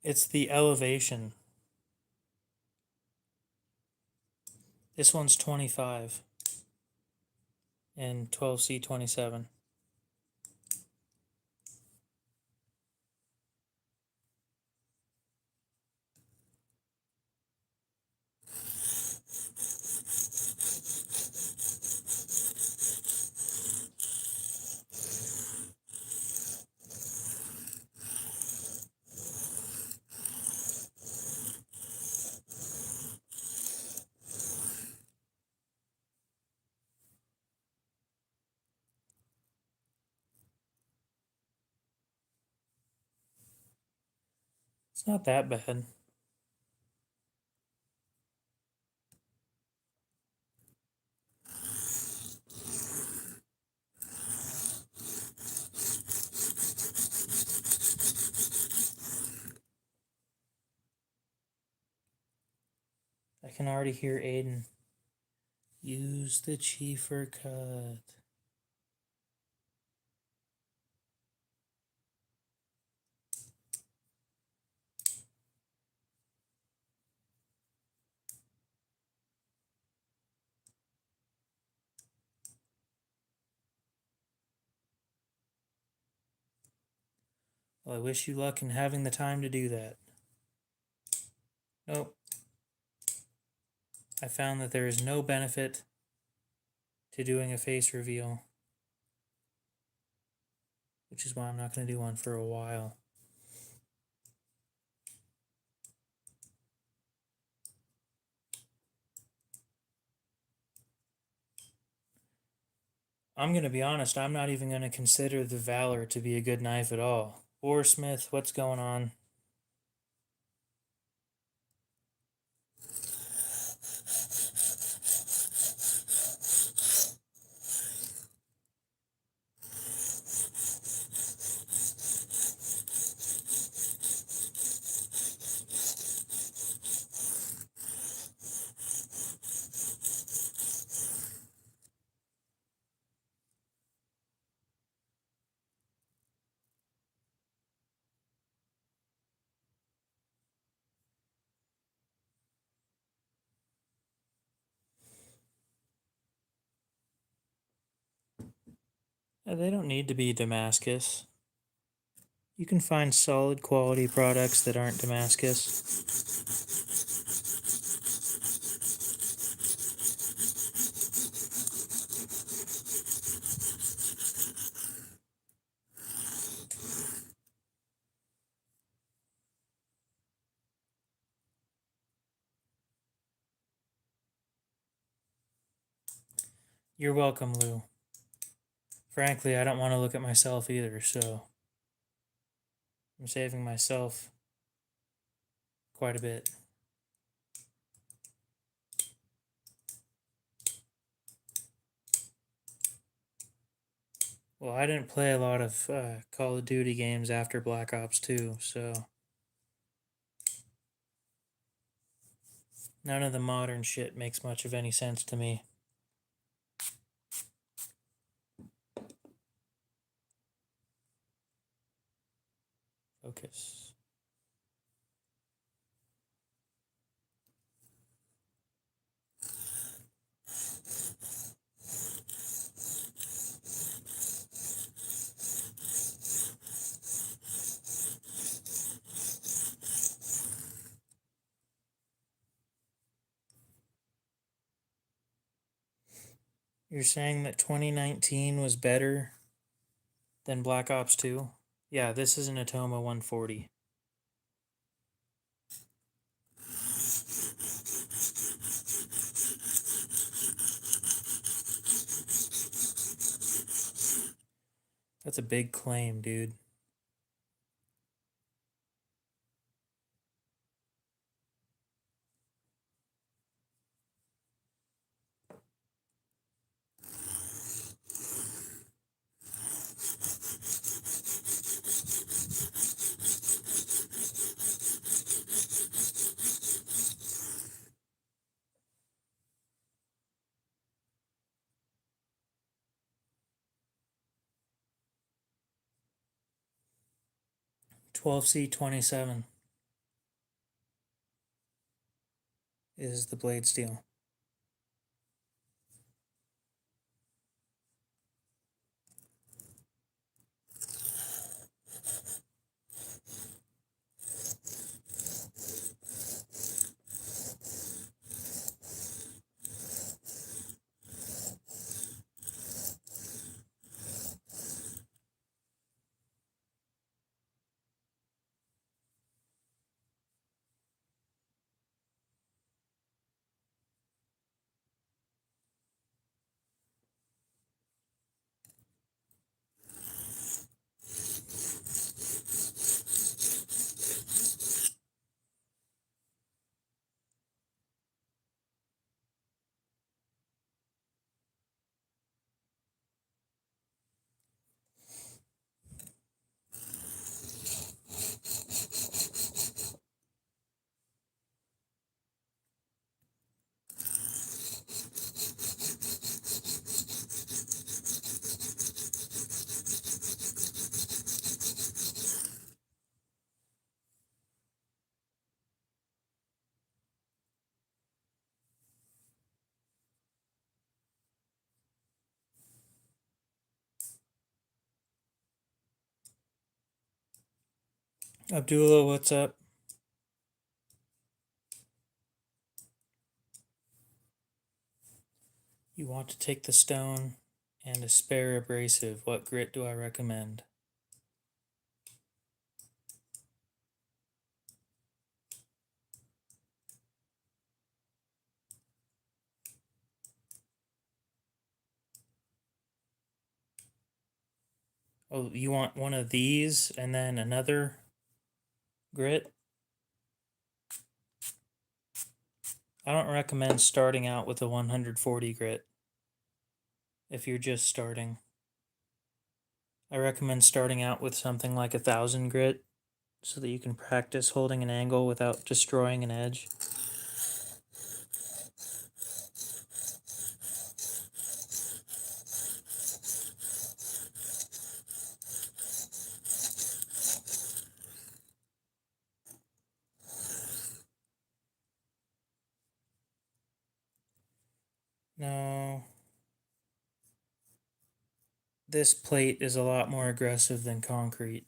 It's the elevation. This one's 25 and 12C27. It's not that bad. I can already hear Aiden. Use the chiefer cut. Well, I wish you luck in having the time to do that. Nope. I found that there is no benefit to doing a face reveal, which is why I'm not going to do one for a while. I'm going to be honest, I'm not even going to consider the Valor to be a good knife at all. Oarsmith, what's going on? They don't need to be Damascus. You can find solid quality products that aren't Damascus. You're welcome, Lou. Frankly, I don't want to look at myself either, so I'm saving myself quite a bit. Well, I didn't play a lot of Call of Duty games after Black Ops 2, so none of the modern shit makes much of any sense to me. Focus. You're saying that 2019 was better than Black Ops 2? Yeah, this is an Atoma 140. That's a big claim, dude. $12C27. is the blade steel. Abdullah, what's up? You want to take the stone and a spare abrasive. What grit do I recommend? Oh, you want one of these and then another grit? I don't recommend starting out with a 140 grit if you're just starting. I recommend starting out with something like 1,000 grit so that you can practice holding an angle without destroying an edge. No. This plate is a lot more aggressive than concrete.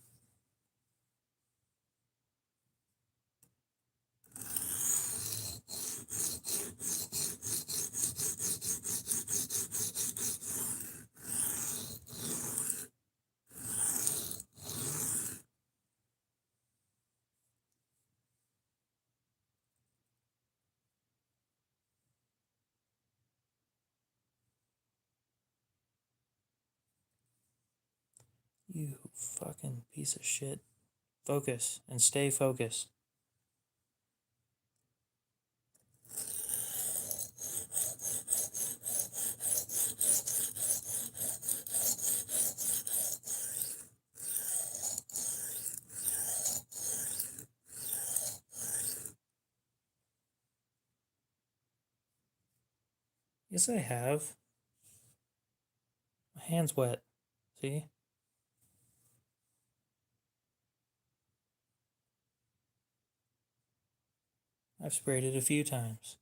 You fucking piece of shit. Focus and stay focused. Yes, I have. My hand's wet. See? I've sprayed it a few times.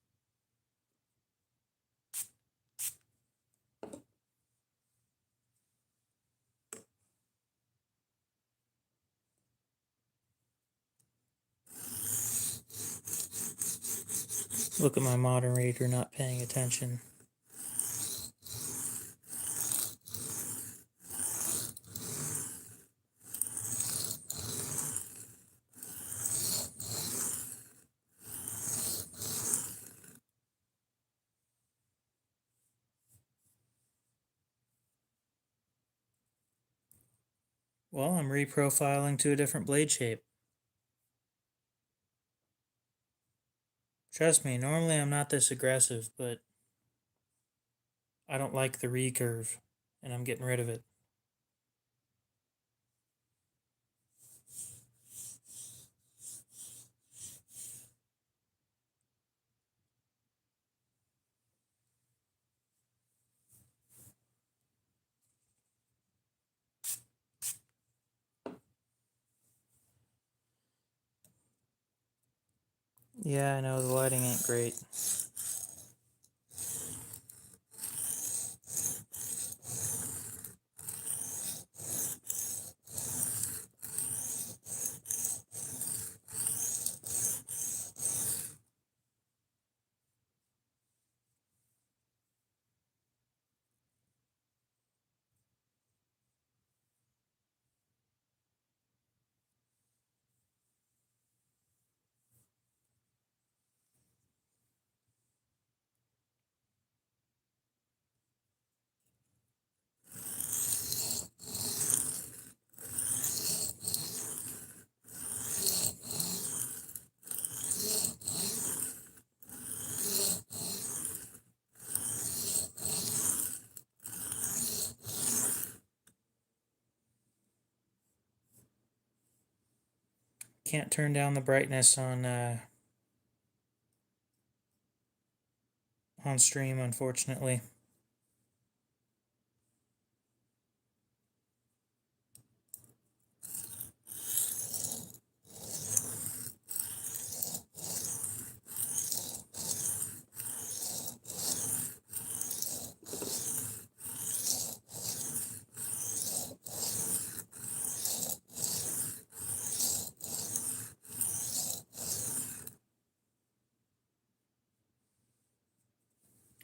Look at my moderator not paying attention. Well, I'm reprofiling to a different blade shape. Trust me, normally I'm not this aggressive, but I don't like the recurve, and I'm getting rid of it. Yeah, I know the lighting ain't great. Can't turn down the brightness on stream, unfortunately.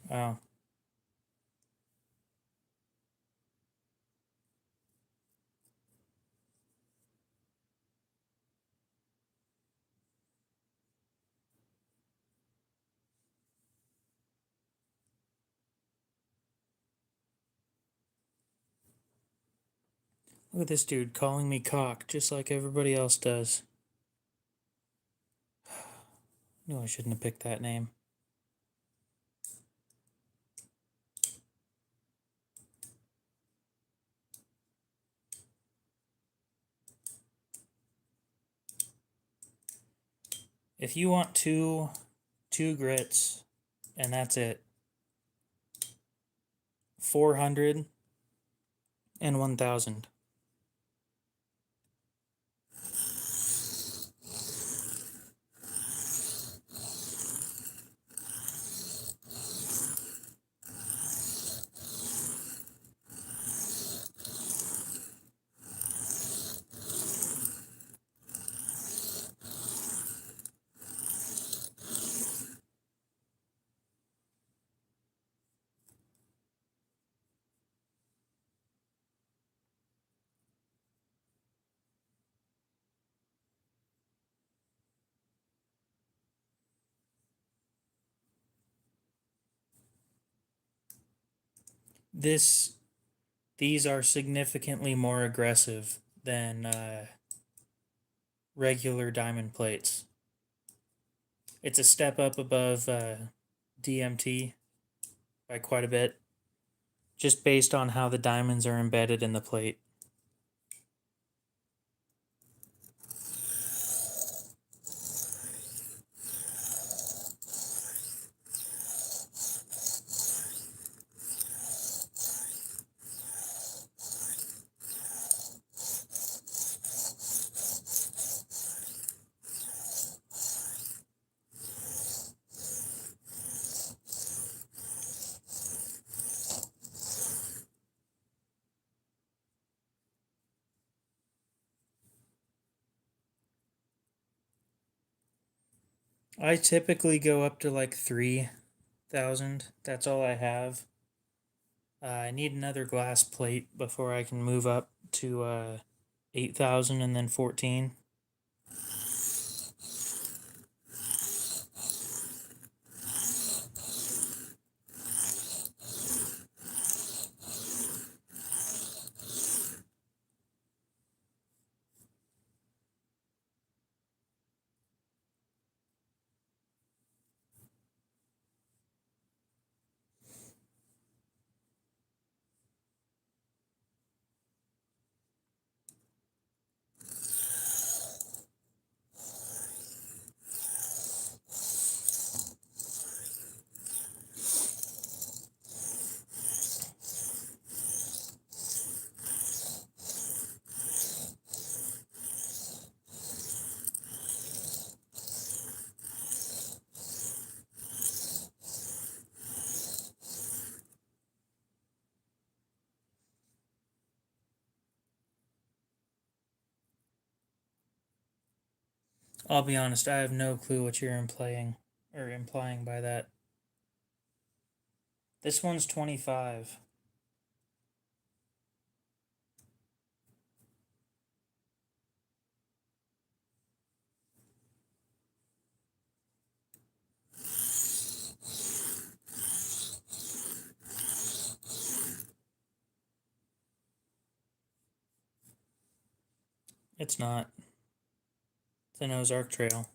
Wow. Look at this dude calling me cock, just like everybody else does. Knew I shouldn't have picked that name. If you want two grits, and that's it, 400 and 1,000. These are significantly more aggressive than regular diamond plates. It's a step up above DMT by quite a bit, just based on how the diamonds are embedded in the plate. I typically go up to like 3,000. That's all I have. I need another glass plate before I can move up to 8,000 and then 14. I'll be honest, I have no clue what you're implying by that. This one's 25. It's not. It's an Ozark Trail.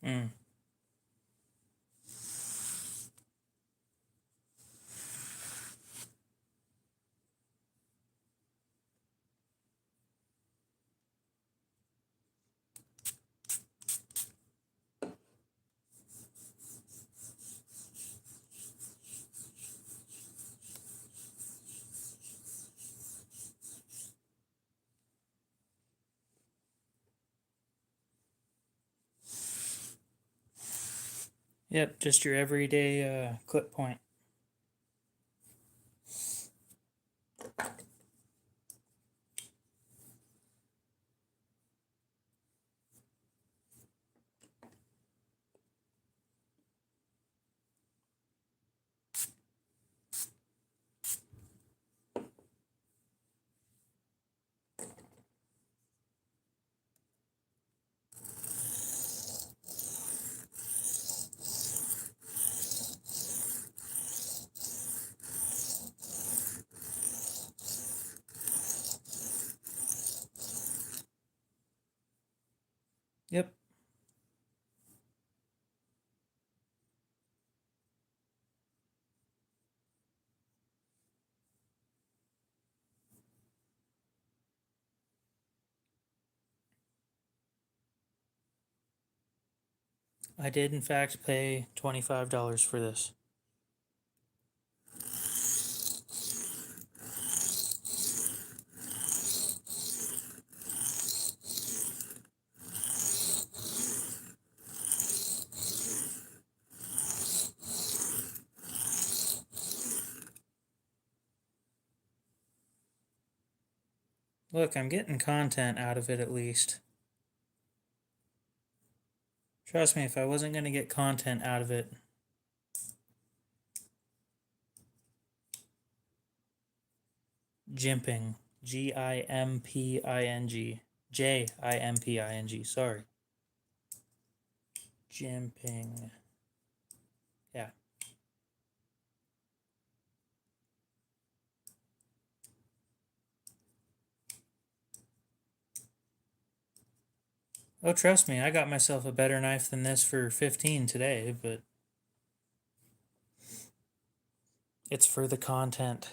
Mm. Yep, just your everyday clip point. Yep. I did, in fact, pay $25 for this. Look, I'm getting content out of it at least. Trust me, if I wasn't going to get content out of it, Jimping. Gimping. Jimping. Sorry. Jimping. Yeah. Oh, trust me, I got myself a better knife than this for 15 today, but it's for the content.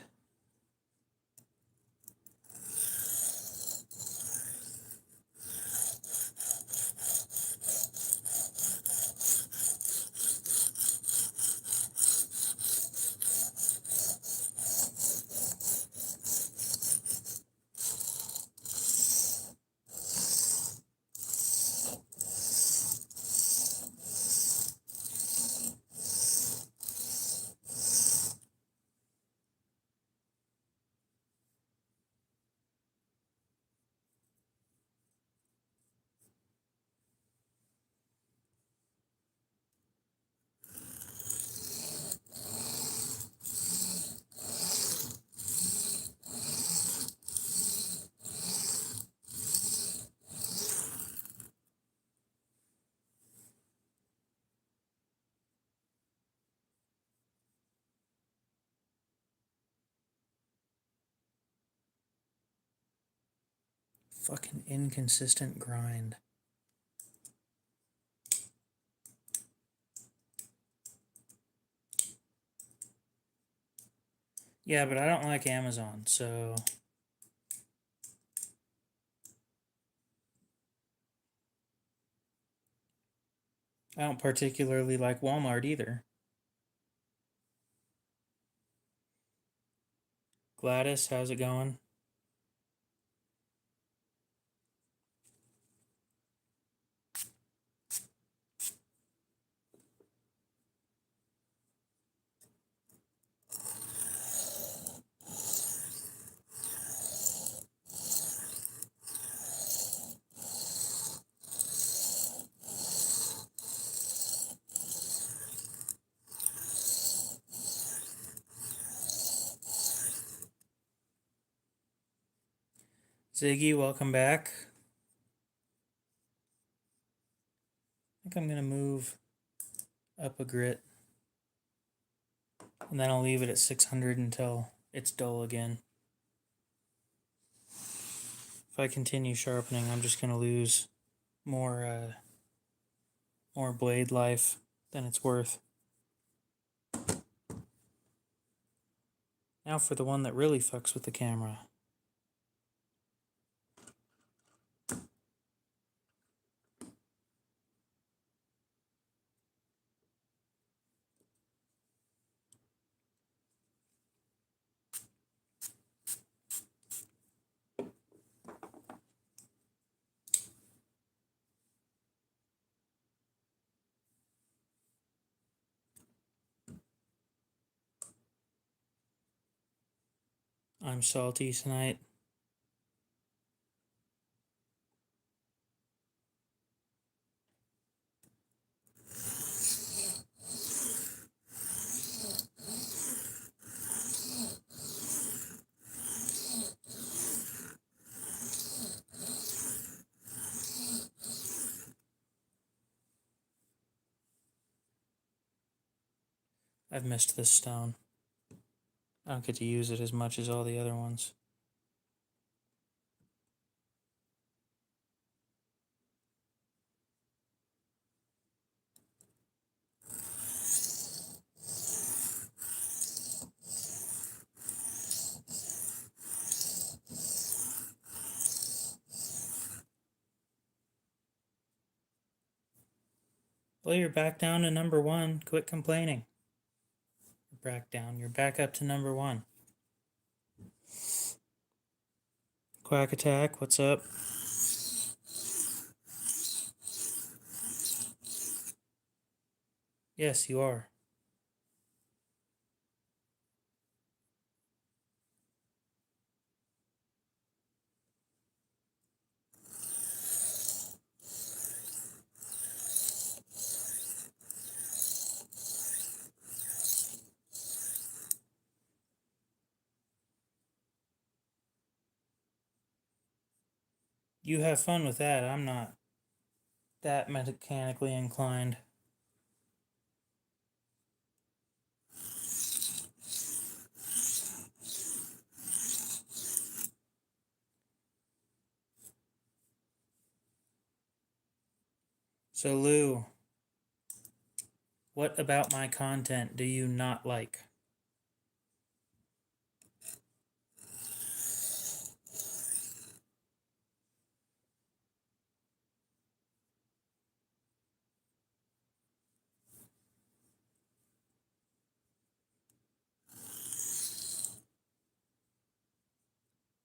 Fucking inconsistent grind. Yeah, but I don't like Amazon, so I don't particularly like Walmart either. Gladys, how's it going? Ziggy, welcome back. I think I'm going to move up a grit. And then I'll leave it at 600 until it's dull again. If I continue sharpening, I'm just going to lose more blade life than it's worth. Now for the one that really fucks with the camera. I'm salty tonight. I've missed this stone. I don't get to use it as much as all the other ones. Well, you're back down to number 1. Quit complaining. You're back down. You're back up to number 1. Quack Attack, what's up? Yes, you are. You have fun with that. I'm not that mechanically inclined. So, Lou, what about my content do you not like?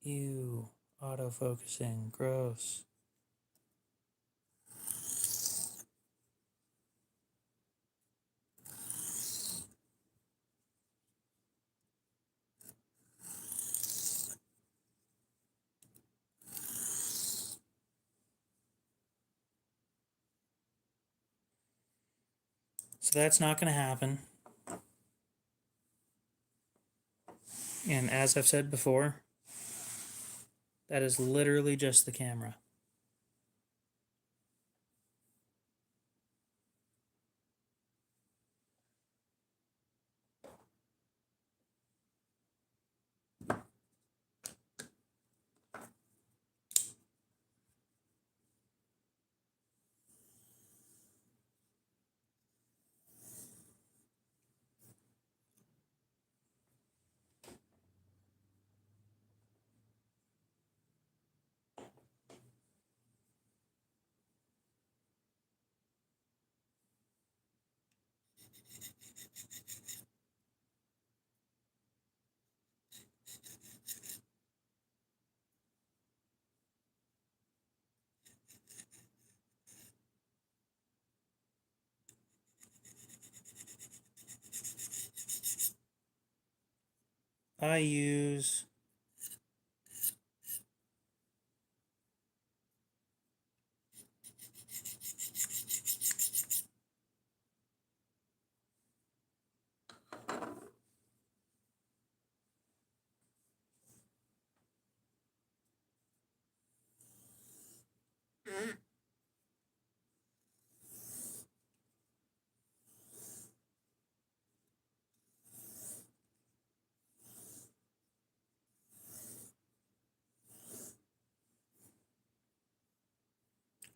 Ew, autofocusing, gross. So that's not going to happen. And as I've said before, that is literally just the camera. I use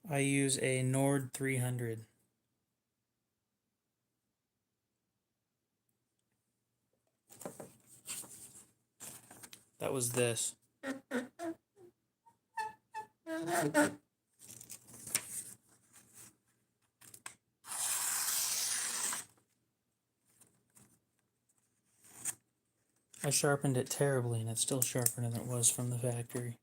I use a Nord 300. That was this. I sharpened it terribly and it's still sharper than it was from the factory.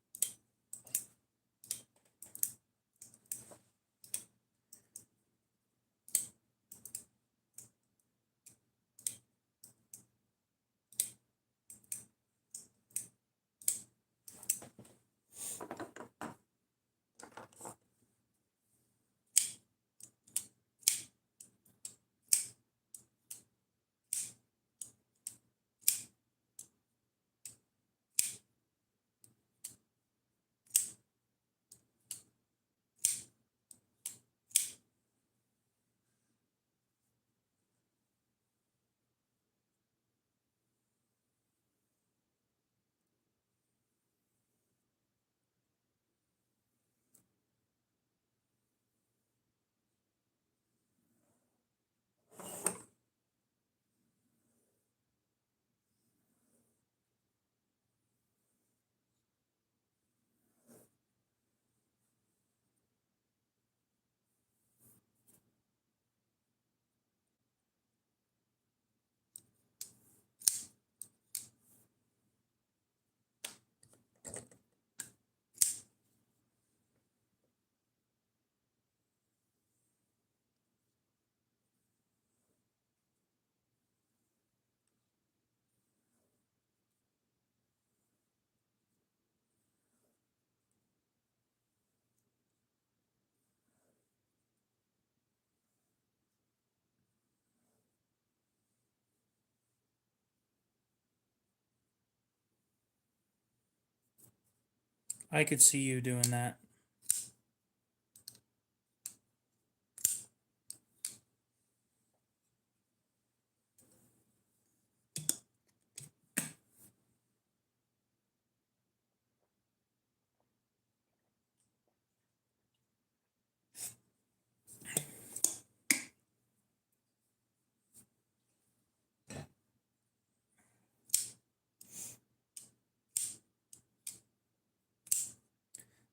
I could see you doing that.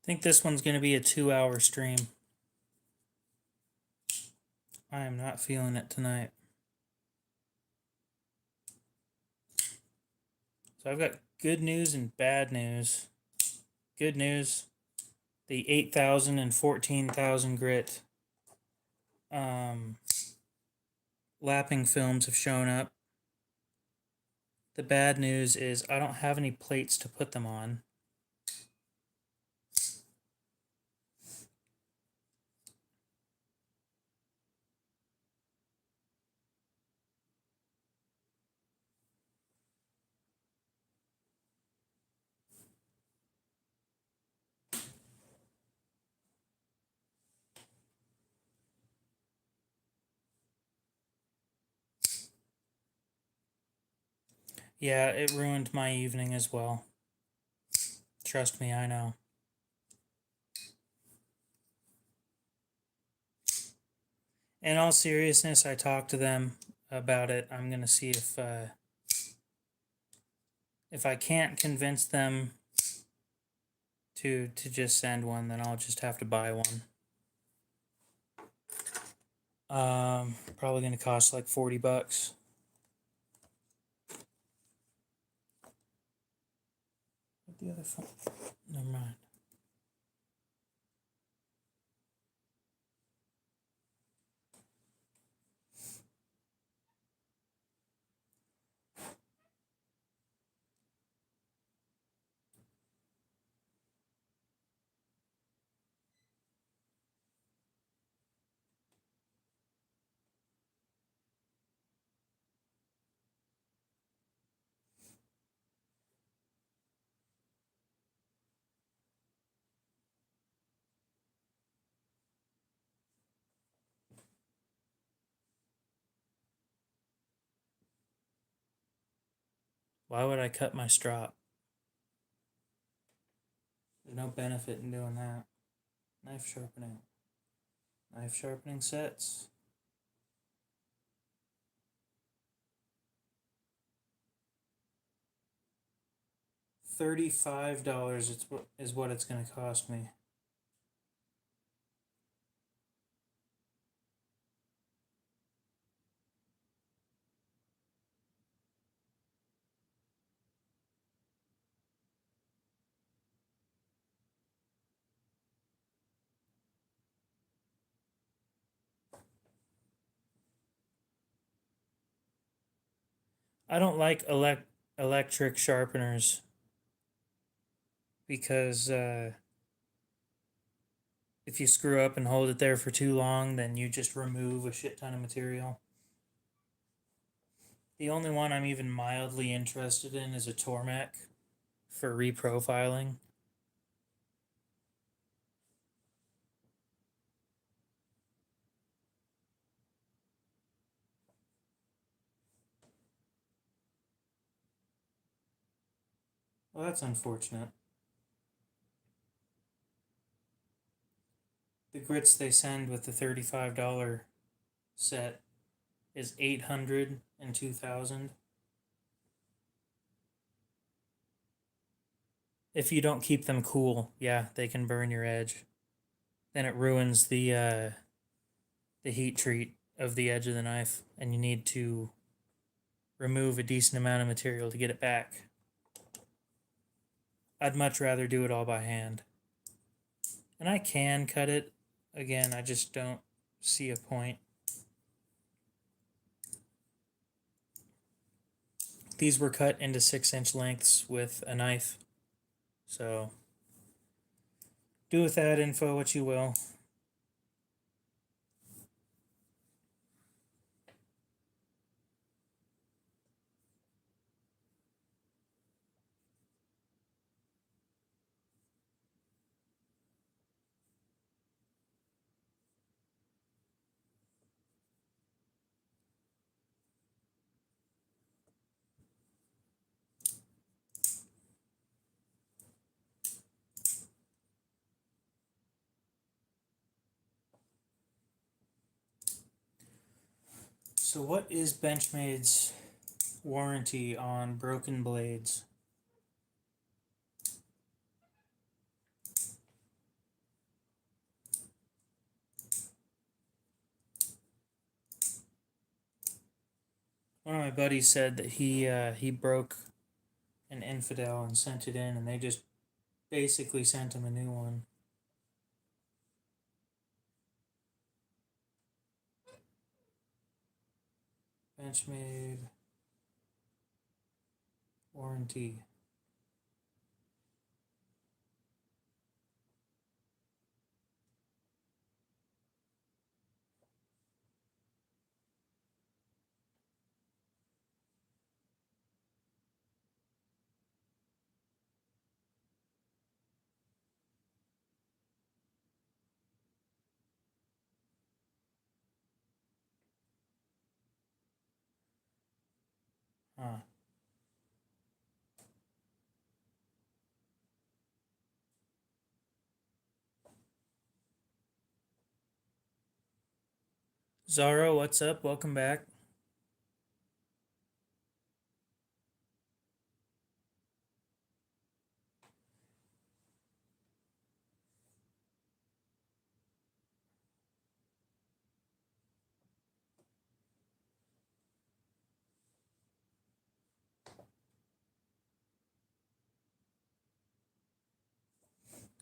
I think this one's going to be a 2-hour stream. I am not feeling it tonight. So I've got good news and bad news. Good news, the 8,000 and 14,000 grit lapping films have shown up. The bad news is I don't have any plates to put them on. Yeah, it ruined my evening as well. Trust me, I know. In all seriousness, I talked to them about it. I'm going to see if I can't convince them to just send one, then I'll just have to buy one. Probably going to cost like $40. The other phone. Never mind. Why would I cut my strop? There's no benefit in doing that. Knife sharpening. Knife sharpening sets. $35 is what it's going to cost me. I don't like electric sharpeners because if you screw up and hold it there for too long, then you just remove a shit ton of material. The only one I'm even mildly interested in is a Tormek for reprofiling. Well, that's unfortunate. The grits they send with the $35 set is 800 and 2000. If you don't keep them cool, yeah, they can burn your edge. Then it ruins the heat treat of the edge of the knife, and you need to remove a decent amount of material to get it back. I'd much rather do it all by hand. And I can cut it. Again, I just don't see a point. These were cut into 6-inch lengths with a knife. So, do with that info what you will. So what is Benchmade's warranty on broken blades? One of my buddies said that he broke an infidel and sent it in, and they just basically sent him a new one. Benchmade warranty. Huh. Zaro, what's up? Welcome back.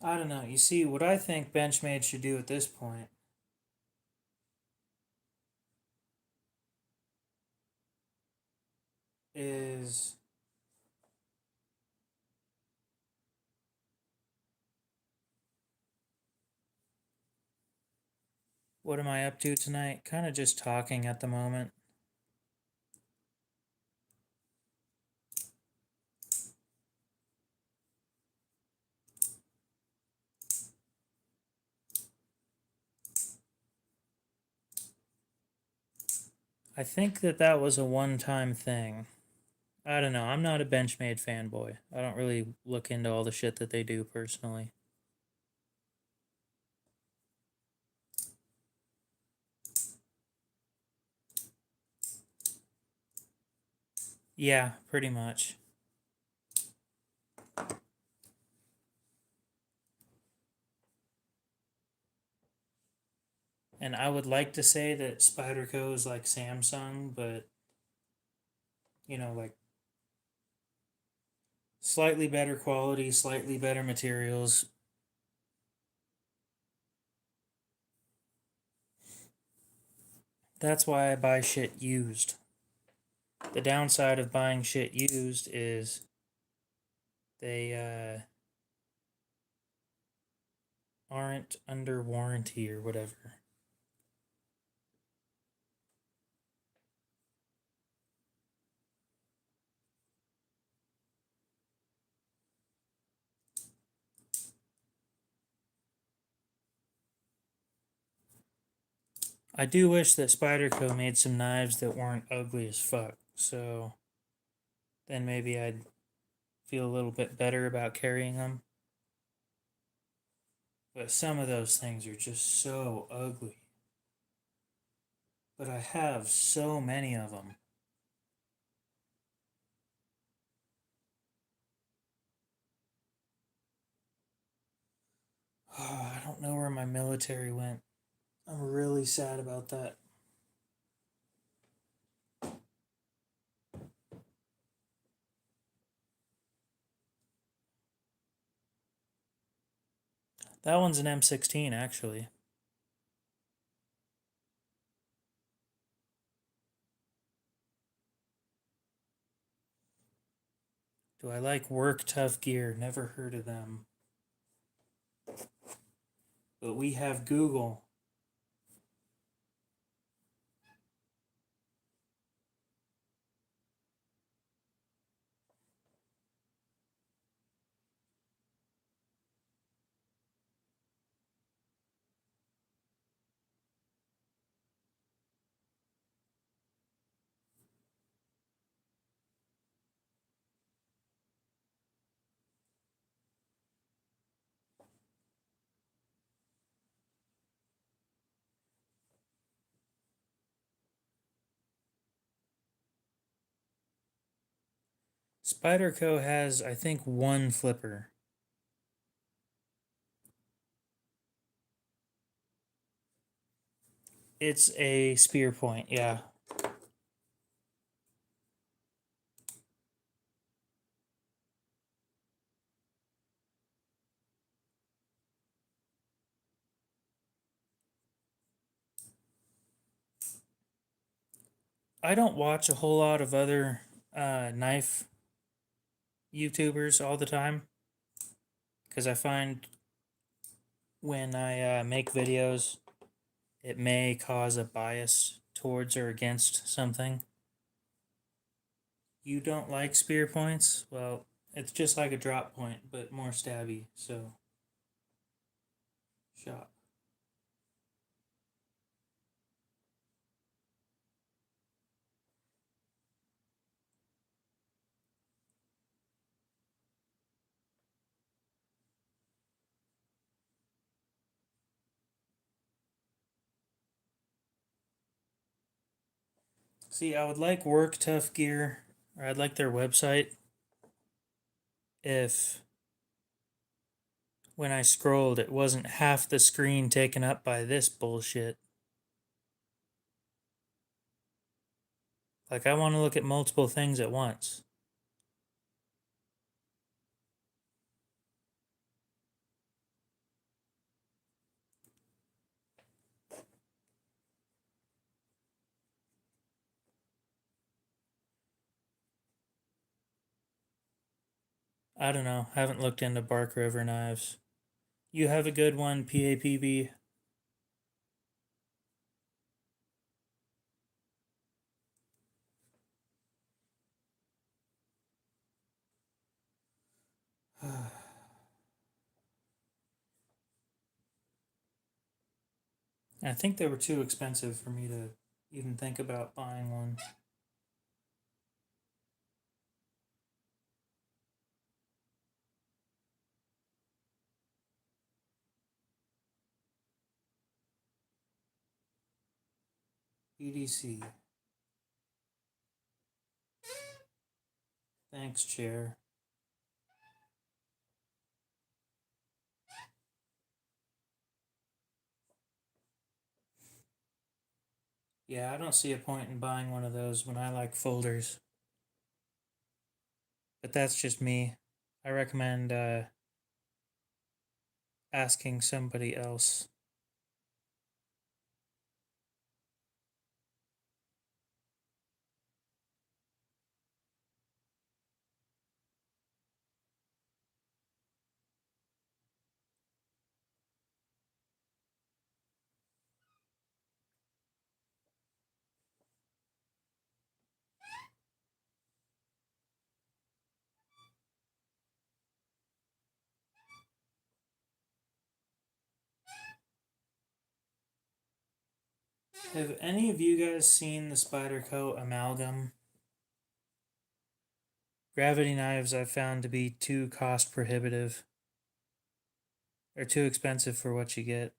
I don't know. You see, what I think Benchmade should do at this point is what am I up to tonight? Kind of just talking at the moment. I think that was a one-time thing. I don't know. I'm not a Benchmade fanboy. I don't really look into all the shit that they do personally. Yeah, pretty much. And I would like to say that Spyderco is like Samsung, but like slightly better quality, slightly better materials. That's why I buy shit used. The downside of buying shit used is they aren't under warranty or whatever. I do wish that Spyderco made some knives that weren't ugly as fuck, so then maybe I'd feel a little bit better about carrying them. But some of those things are just so ugly. But I have so many of them. Oh, I don't know where my military went. I'm really sad about that. That one's an M16, actually. Do I like Work Tough Gear? Never heard of them. But we have Google. Spyderco has, I think, one flipper. It's a spear point, yeah. I don't watch a whole lot of other knife YouTubers all the time because I find when I make videos, it may cause a bias towards or against something. You don't like spear points? Well, it's just like a drop point, but more stabby, so shop. See, I would like Work Tough Gear, or I'd like their website if when I scrolled it wasn't half the screen taken up by this bullshit. Like, I want to look at multiple things at once. I don't know. Haven't looked into Bark River knives. You have a good one, PAPB. I think they were too expensive for me to even think about buying one. EDC. Thanks, chair. Yeah, I don't see a point in buying one of those when I like folders. But that's just me. I recommend asking somebody else. Have any of you guys seen the Spyderco amalgam? Gravity knives I've found to be too cost prohibitive. Or too expensive for what you get.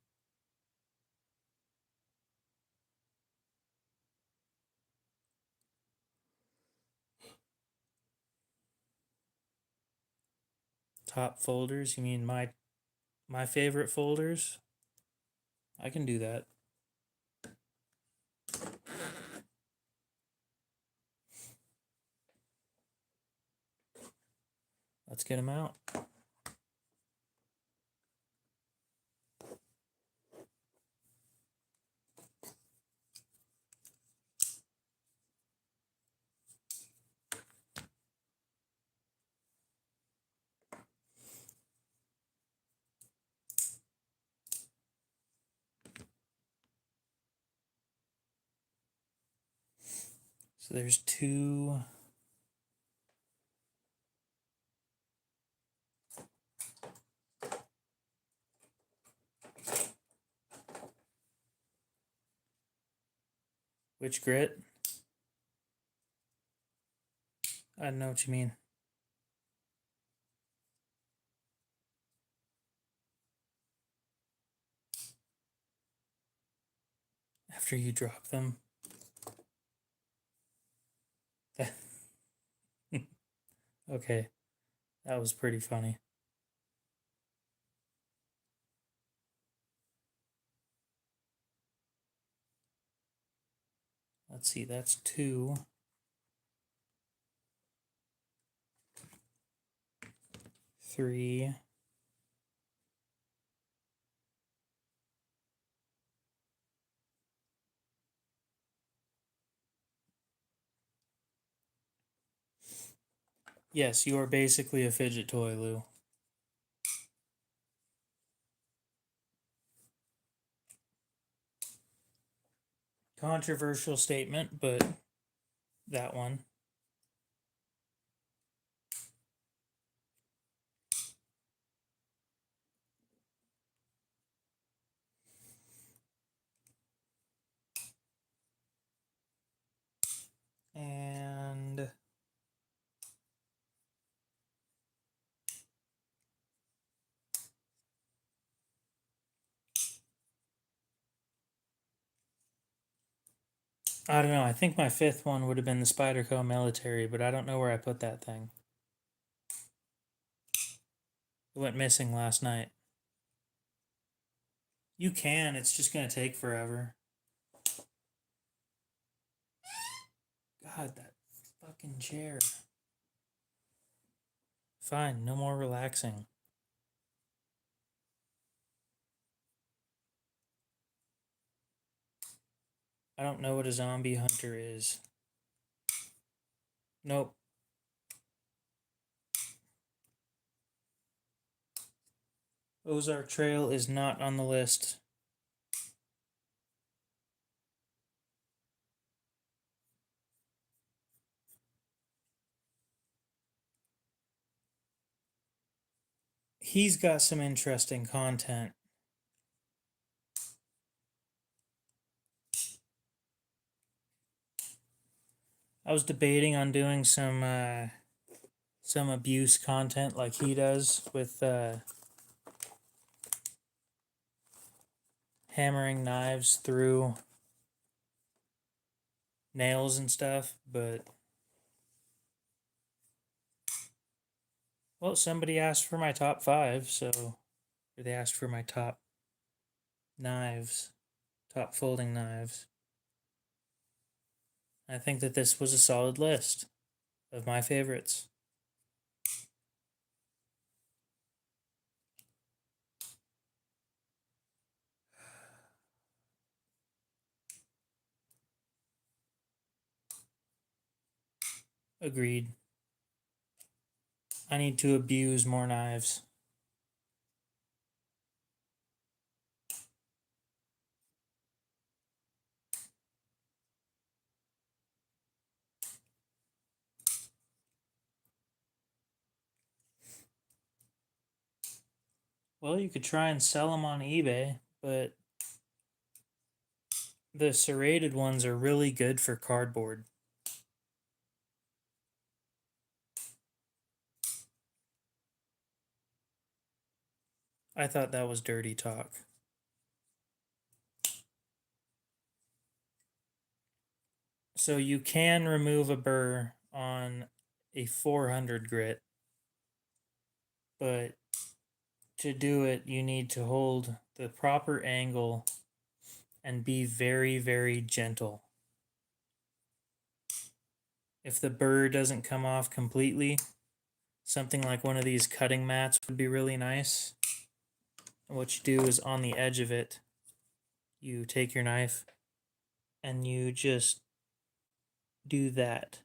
Top folders? You mean my favorite folders? I can do that. Let's get them out. So there's two. Which grit? I don't know what you mean. After you drop them. Okay, that was pretty funny. Let's see, that's two. Three. Yes, you are basically a fidget toy, Lou. Controversial statement, but that one. And I don't know. I think my fifth one would have been the Spyderco military, but I don't know where I put that thing. It went missing last night. You can, it's just going to take forever. God, that fucking chair. Fine, no more relaxing. I don't know what a zombie hunter is. Nope. Ozark Trail is not on the list. He's got some interesting content. I was debating on doing some abuse content like he does with hammering knives through nails and stuff, but Well, somebody asked for my top 5, so they asked for my top knives, top folding knives. I think that this was a solid list of my favorites. Agreed. I need to abuse more knives. Well, you could try and sell them on eBay, but the serrated ones are really good for cardboard. I thought that was dirty talk. So you can remove a burr on a 400 grit, but to do it, you need to hold the proper angle and be very, very gentle. If the burr doesn't come off completely, something like one of these cutting mats would be really nice. And what you do is on the edge of it, you take your knife and you just do that.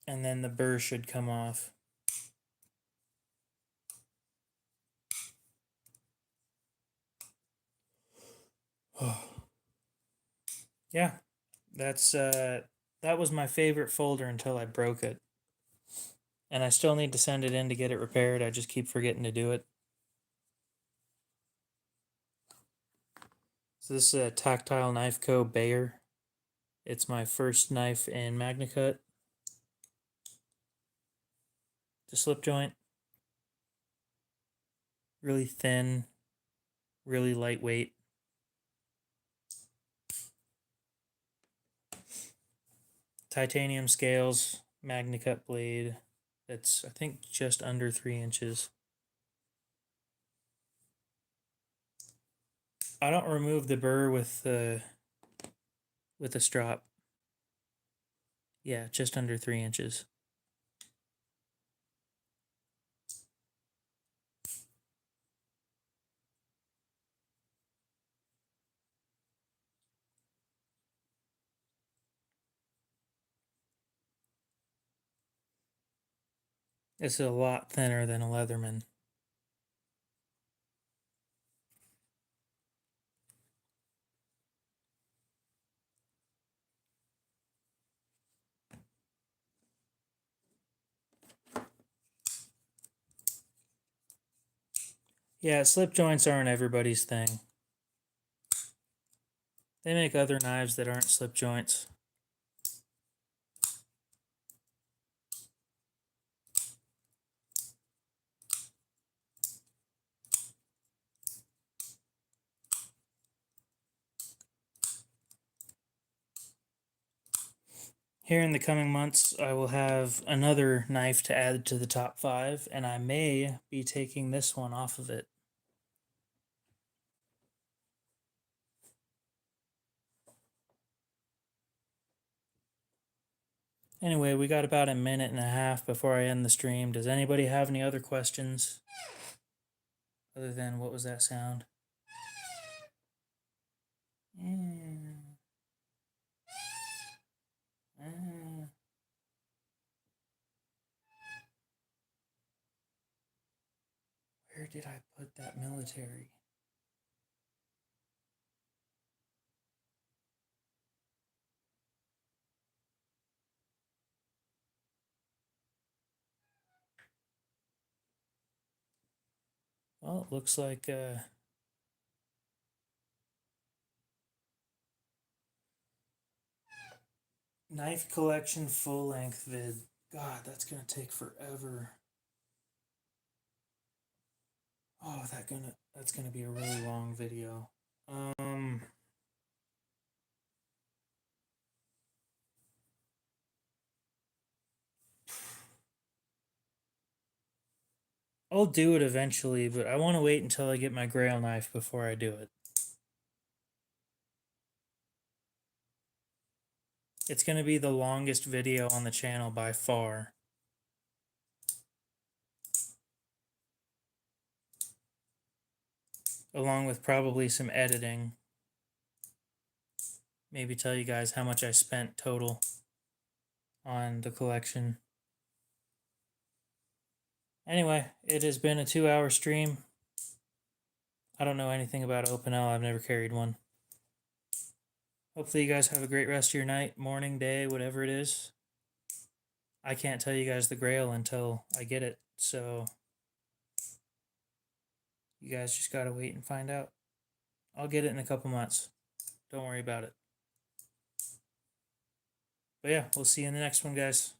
And then the burr should come off. Yeah, that was my favorite folder until I broke it. And I still need to send it in to get it repaired. I just keep forgetting to do it. So this is a Tactile Knife Co. Bayer. It's my first knife in MagnaCut. The slip joint. Really thin, really lightweight. Titanium scales, MagnaCut blade. That's, I think, just under 3 inches. I don't remove the burr with the strop. Yeah, just under 3 inches. It's a lot thinner than a Leatherman. Yeah, slip joints aren't everybody's thing. They make other knives that aren't slip joints. Here in the coming months, I will have another knife to add to the top 5, and I may be taking this one off of it. Anyway, we got about a minute and a half before I end the stream. Does anybody have any other questions? Other than, what was that sound? Where did I put that military? Well, it looks like knife collection full length vid. God, that's gonna take forever. Oh, that's gonna be a really long video. I'll do it eventually, but I want to wait until I get my Grail knife before I do it. It's going to be the longest video on the channel by far. Along with probably some editing. Maybe tell you guys how much I spent total on the collection. Anyway, it has been a 2-hour stream. I don't know anything about Opinel. I've never carried one. Hopefully you guys have a great rest of your night, morning, day, whatever it is. I can't tell you guys the Grail until I get it, so you guys just gotta wait and find out. I'll get it in a couple months. Don't worry about it. But yeah, we'll see you in the next one, guys.